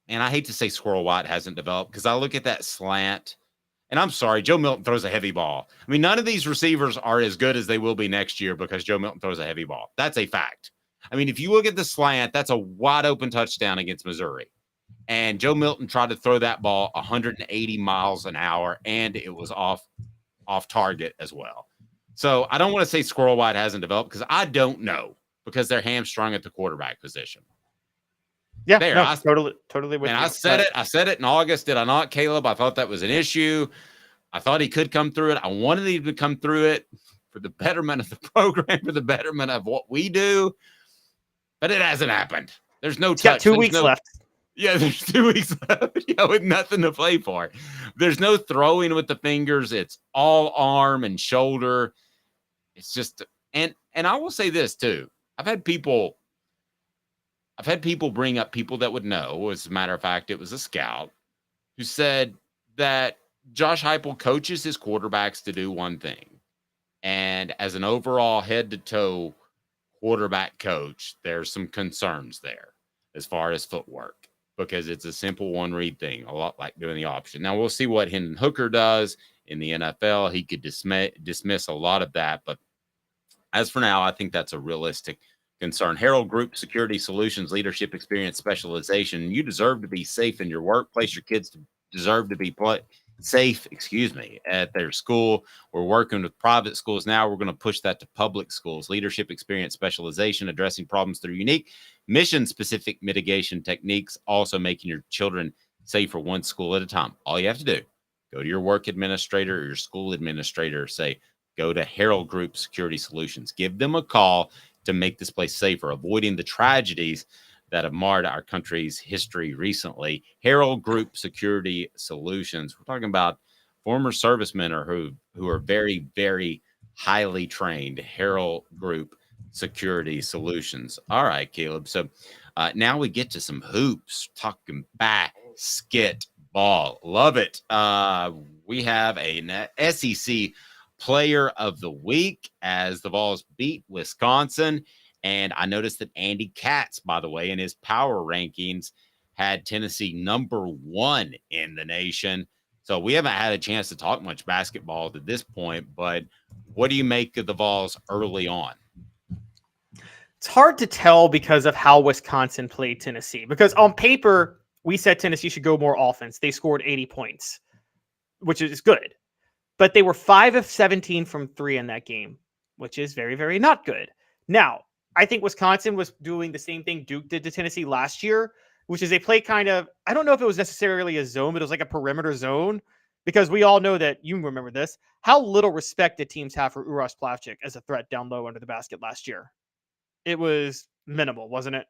and I hate to say Squirrel White hasn't developed because I look at that slant, and I'm sorry, Joe Milton throws a heavy ball. I mean, none of these receivers are as good as they will be next year because Joe Milton throws a heavy ball. That's a fact. I mean, if you look at the slant, that's a wide open touchdown against Missouri. And Joe Milton tried to throw that ball 180 miles an hour, and it was off target as well. So I don't want to say Squirrel White hasn't developed because I don't know because they're hamstrung at the quarterback position. Yeah, totally with you. I said it in August. Did I not, Caleb? I thought that was an issue. I thought he could come through it. I wanted him to come through it for the betterment of the program, for the betterment of what we do. But it hasn't happened. There's no touch. Got 2 weeks left. Yeah, there's 2 weeks left. With nothing to play for. There's no throwing with the fingers. It's all arm and shoulder. It's just, and I will say this too. I've had people bring up people that would know. As a matter of fact, it was a scout who said that Josh Heupel coaches his quarterbacks to do one thing. And as an overall head-to-toe quarterback coach, there's some concerns there as far as footwork, because it's a simple one-read thing, a lot like doing the option. Now, we'll see what Hendon Hooker does in the NFL. He could dismiss a lot of that, but as for now, I think that's a realistic concern. Herald Group Security Solutions, leadership experience, specialization. You deserve to be safe in your workplace. Your kids deserve to be safe, at their school. We're working with private schools now. We're going to push that to public schools. Leadership experience, specialization, addressing problems through unique mission-specific mitigation techniques, also making your children safer one school at a time. All you have to do, go to your work administrator or your school administrator, say, go to Herald Group Security Solutions. Give them a call to make this place safer, avoiding the tragedies that have marred our country's history recently. Herald Group Security Solutions. We're talking about former servicemen or who are very, very highly trained. Herald Group Security Solutions. All right, Caleb. So now we get to some hoops, talking basketball. Love it. We have an SEC Player of the Week as the Vols beat Wisconsin. And I noticed that Andy Katz, by the way, in his power rankings, had Tennessee number 1 in the nation. So we haven't had a chance to talk much basketball to this point, but what do you make of the Vols early on? It's hard to tell because of how Wisconsin played Tennessee. Because on paper, we said Tennessee should go more offense. They scored 80 points, which is good. But they were 5 of 17 from 3 in that game, which is very, very not good. Now, I think Wisconsin was doing the same thing Duke did to Tennessee last year, which is they play kind of, I don't know if it was necessarily a zone, but it was like a perimeter zone, because we all know that, you remember this, how little respect did teams have for Uros Plavsic as a threat down low under the basket last year. It was minimal, wasn't it?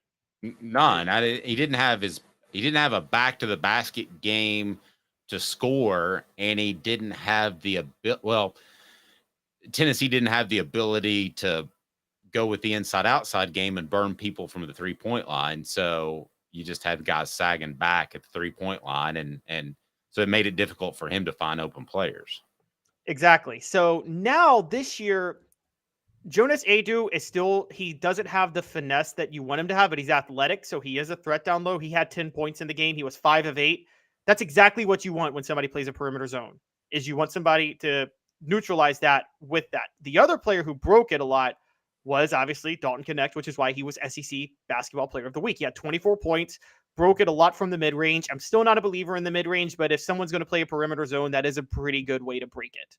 None. He didn't have a back to the basket game to score, and he didn't have the Tennessee didn't have the ability to go with the inside-outside game and burn people from the three-point line. So you just had guys sagging back at the three-point line, and so it made it difficult for him to find open players. Exactly. So now this year, Jonas Adu is still, he doesn't have the finesse that you want him to have, but he's athletic, so he is a threat down low. He had 10 points in the game. He was 5 of 8. That's exactly what you want when somebody plays a perimeter zone, is you want somebody to neutralize that with that. The other player who broke it a lot was obviously Dalton Knecht, which is why he was SEC Basketball Player of the Week. He had 24 points, broke it a lot from the mid-range. I'm still not a believer in the mid-range, but if someone's going to play a perimeter zone, that is a pretty good way to break it.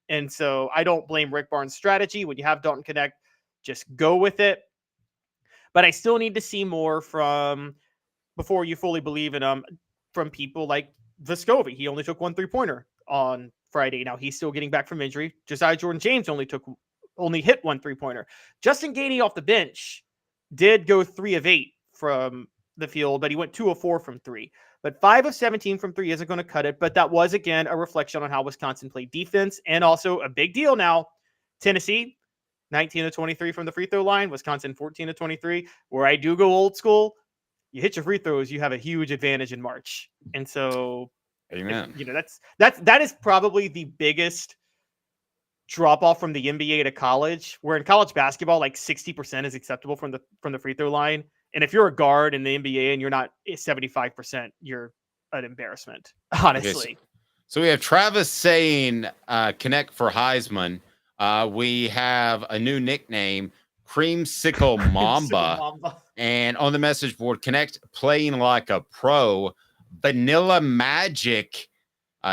And so I don't blame Rick Barnes' strategy. When you have Dalton Knecht, just go with it. But I still need to see more from, before you fully believe in him, from people like Vescovi. He only took 1 3-pointer on Friday. Now he's still getting back from injury. Josiah Jordan-James only hit 1 3-pointer. Justin Gainey off the bench did go 3 of 8 from the field, but he went 2 of 4 from 3. But 5 of 17 from 3 isn't going to cut it. But that was, again, a reflection on how Wisconsin played defense. And also a big deal now, Tennessee, 19 of 23 from the free throw line. Wisconsin, 14 of 23. Where I do go old school, you hit your free throws, you have a huge advantage in March. And so, amen. That is probably the biggest drop off from the NBA to college, where in college basketball, like 60% is acceptable from the free throw line. And if you're a guard in the NBA and you're not 75%, you're an embarrassment, honestly. Okay, so we have Travis saying connect for Heisman. We have a new nickname, Creamsicle Mamba. And on the message board, Connect playing like a pro. Vanilla Magic,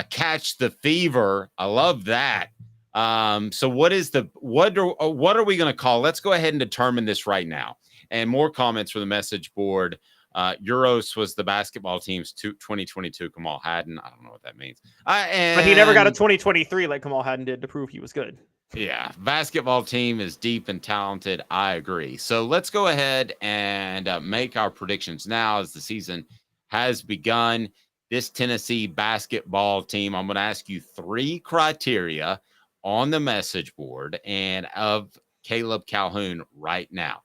catch the fever. I love that. So what are we going to call? Let's go ahead and determine this right now. And more comments from the message board. Euros was the basketball team's 2022 Kamal Hadden. I don't know what that means. But he never got a 2023 like Kamal Hadden did to prove he was good. Yeah, basketball team is deep and talented. I agree. So let's go ahead and make our predictions now as the season has begun. This Tennessee basketball team, I'm going to ask you 3 criteria on the message board and of Caleb Calhoun right now.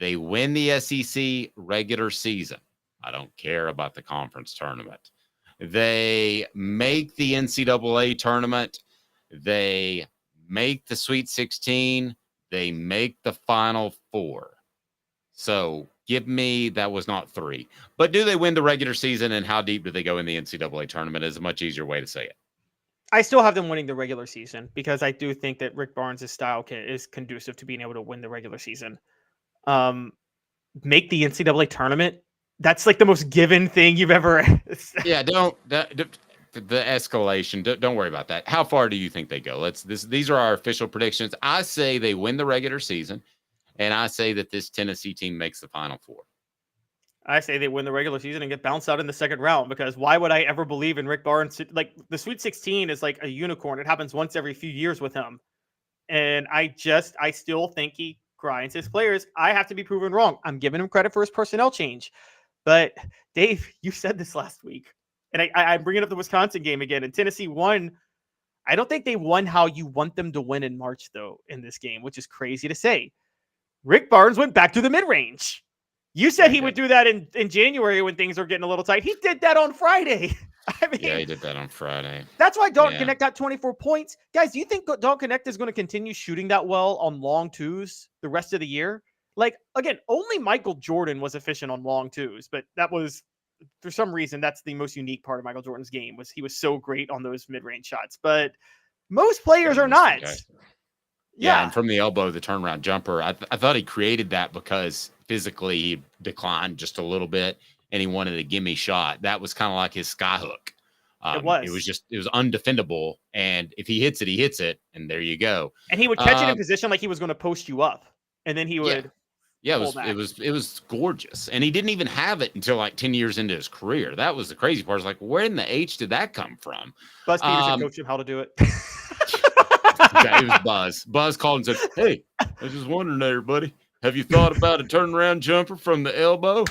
They win the SEC regular season. I don't care about the conference tournament. They make the NCAA tournament. They make the Sweet 16. they make the Final Four. So give me, that was not 3. But do they win the regular season, and how deep do they go in the NCAA tournament is a much easier way to say it. I still have them winning the regular season because I do think that Rick Barnes' style is conducive to being able to win the regular season. Make the NCAA tournament. That's like the most given thing you've ever. Yeah, the escalation. Don't worry about that. How far do you think they go? These are our official predictions. I say they win the regular season, and I say that this Tennessee team makes the Final Four. I say they win the regular season and get bounced out in the second round, because why would I ever believe in Rick Barnes? Like, the Sweet 16 is like a unicorn. It happens once every few years with him. And I still think he grinds his players. I have to be proven wrong. I'm giving him credit for his personnel change. But Dave, you said this last week, and I'm bringing up the Wisconsin game again, and Tennessee won. I don't think they won how you want them to win in March, though, in this game, which is crazy to say. Rick Barnes went back to the mid-range. You said he would do that in January when things are getting a little tight. He did that on Friday. I mean, yeah, he did that on Friday. That's why Dont'e Thornton got 24 points. Guys, do you think Dont'e Thornton is going to continue shooting that well on long twos the rest of the year? Like, again, only Michael Jordan was efficient on long twos, but that was, for some reason, that's the most unique part of Michael Jordan's game, was he was so great on those mid-range shots. But most players are not. Yeah, and from the elbow, the turnaround jumper, I thought he created that because physically he declined just a little bit, and he wanted a gimme shot. That was kind of like his skyhook. It was undefendable, and if he hits it, he hits it, and there you go. And he would catch it in position like he was going to post you up, and then he would. Yeah, it was gorgeous, and he didn't even have it until like 10 years into his career. That was the crazy part. It's like, where in the H did that come from? Buzz Peterson coached him how to do it. It was Buzz. Buzz called and said, "Hey, I was just wondering there, buddy. Have you thought about a turnaround jumper from the elbow?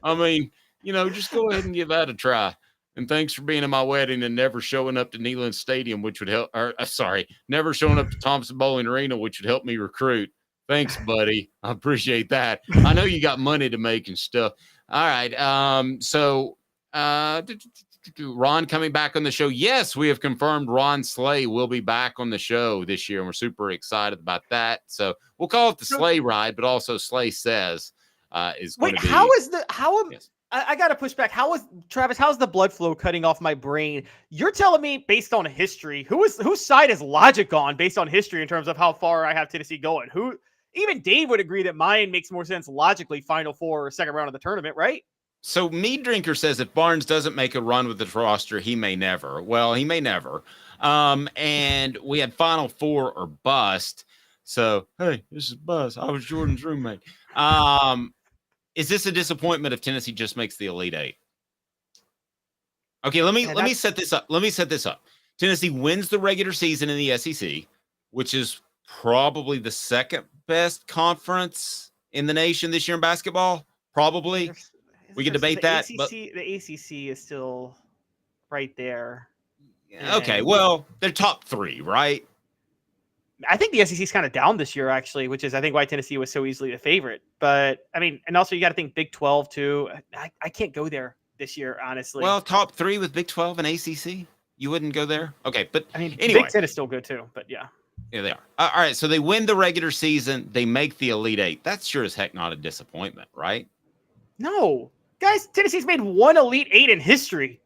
I mean, just go ahead and give that a try. And thanks for being at my wedding and never showing up to Neyland Stadium, which would help. Never showing up to Thompson Bowling Arena, which would help me recruit. Thanks, buddy. I appreciate that. I know you got money to make and stuff. All right. So Ron coming back on the show. Yes, we have confirmed Ron Slay will be back on the show this year, and we're super excited about that. So we'll call it the Slay Ride, but also Slay Says is going to be. I got to push back. How's the blood flow cutting off my brain? You're telling me based on history, whose side is logic on based on history in terms of how far I have Tennessee going? Even Dave would agree that mine makes more sense logically, Final Four or second round of the tournament, right? So Mead Drinker says if Barnes doesn't make a run with the roster, he may never. Well, he may never. And we had Final Four or bust. So, hey, this is Buzz. I was Jordan's roommate. Is this a disappointment if Tennessee just makes the Elite Eight? Okay, let me set this up. Tennessee wins the regular season in the SEC, which is probably the second best conference in the nation this year in basketball. Probably. We can debate that. The ACC is still right there. Okay, well, they're top 3, right? I think the SEC is kind of down this year, actually, which is, I think, why Tennessee was so easily the favorite. But, I mean, and also you got to think Big 12, too. I can't go there this year, honestly. Well, top 3 with Big 12 and ACC? You wouldn't go there? Okay, but I mean, anyway. Big 10 is still good, too, but yeah. Yeah, they are. All right, so they win the regular season. They make the Elite Eight. That's sure as heck not a disappointment, right? No. Guys, Tennessee's made one Elite Eight in history.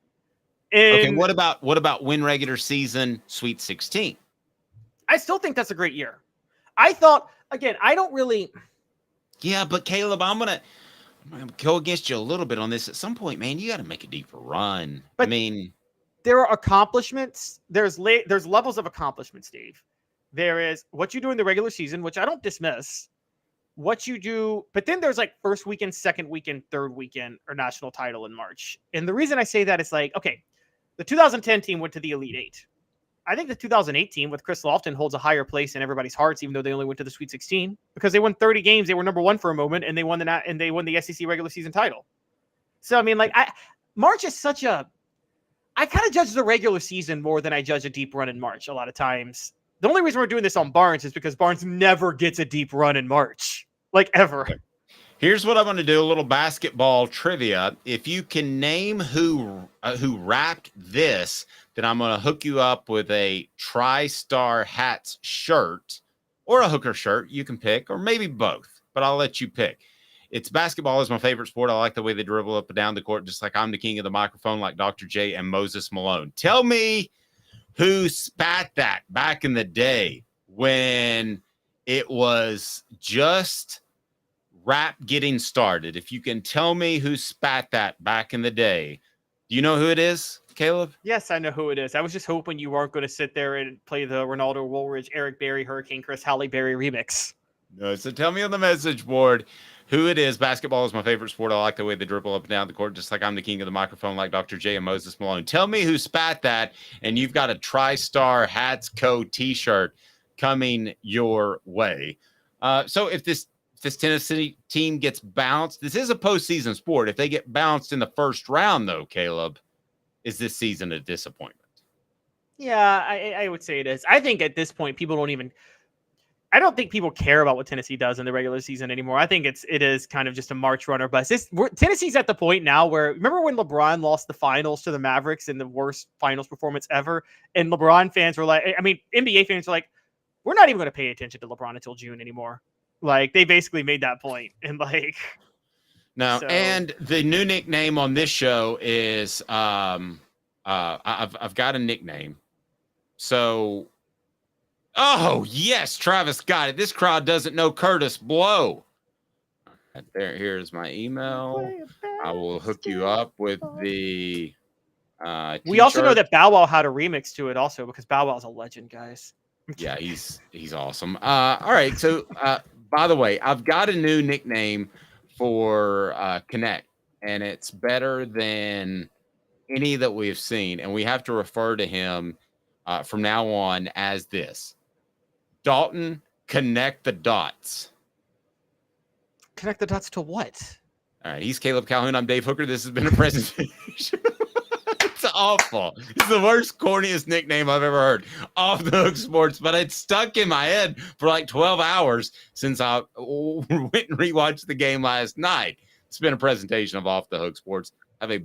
Okay, what about win regular season Sweet 16? I still think that's a great year. I thought, again, I don't really. Yeah, but Caleb, I'm gonna go against you a little bit on this. At some point, man, you got to make a deeper run. But I mean, there are accomplishments. There's levels of accomplishments, Dave. There is what you do in the regular season, which I don't dismiss. What you do, but then there's like first weekend, second weekend, third weekend, or national title in March. And the reason I say that is like, okay, the 2010 team went to the Elite Eight. I think the 2008 team with Chris Lofton holds a higher place in everybody's hearts, even though they only went to the Sweet 16 because they won 30 games. They were number 1 for a moment, and they won the SEC regular season title. So I mean, like, March is such a. I kind of judge the regular season more than I judge a deep run in March. A lot of times, the only reason we're doing this on Barnes is because Barnes never gets a deep run in March, like ever. Okay. Here's what I'm going to do: a little basketball trivia. If you can name who wrapped this, then I'm going to hook you up with a TriStar Hats shirt or a Hooker shirt. You can pick, or maybe both, but I'll let you pick. It's basketball is my favorite sport. I like the way they dribble up and down the court, just like I'm the king of the microphone, like Dr. J and Moses Malone. Tell me who spat that back in the day when it was just rap getting started. If you can tell me who spat that back in the day, do you know who it is, Caleb? Yes, I know who it is. I was just hoping you weren't going to sit there and play the Ronaldo Woolridge, Eric Berry, Hurricane Chris Halle Berry remix. No, so tell me on the message board who it is. Basketball is my favorite sport. I like the way they dribble up and down the court, just like I'm the king of the microphone, like Dr. J and Moses Malone. Tell me who spat that, and you've got a TriStar Hats Co. t-shirt coming your way. So if this Tennessee team gets bounced, this is a postseason sport. If they get bounced in the first round, though, Caleb, is this season a disappointment? Yeah, I would say it is. I think at this point, I don't think people care about what Tennessee does in the regular season anymore. I think it is kind of just a March runner bus. Tennessee's at the point now where, remember when LeBron lost the finals to the Mavericks in the worst finals performance ever? And LeBron fans were like, NBA fans were like, we're not even going to pay attention to LeBron until June anymore. Like, they basically made that point. And no, so. And the new nickname on this show is I've got a nickname. So, oh yes, Travis got it. This crowd doesn't know Curtis Blow. Here's my email. I will hook you up with the we also know that Bow Wow had a remix to it also, because Bow Wow's a legend, guys. Yeah, he's awesome. All right, so by the way, I've got a new nickname for Knecht, and it's better than any that we've seen, and we have to refer to him from now on as this: Dalton Connect the Dots. Connect the dots to what? All right, he's Caleb Calhoun. I'm Dave Hooker. This has been a presentation. It's awful. It's the worst, corniest nickname I've ever heard. Off the Hook Sports, but it's stuck in my head for like 12 hours since I went and rewatched the game last night. It's been a presentation of Off the Hook Sports. Have a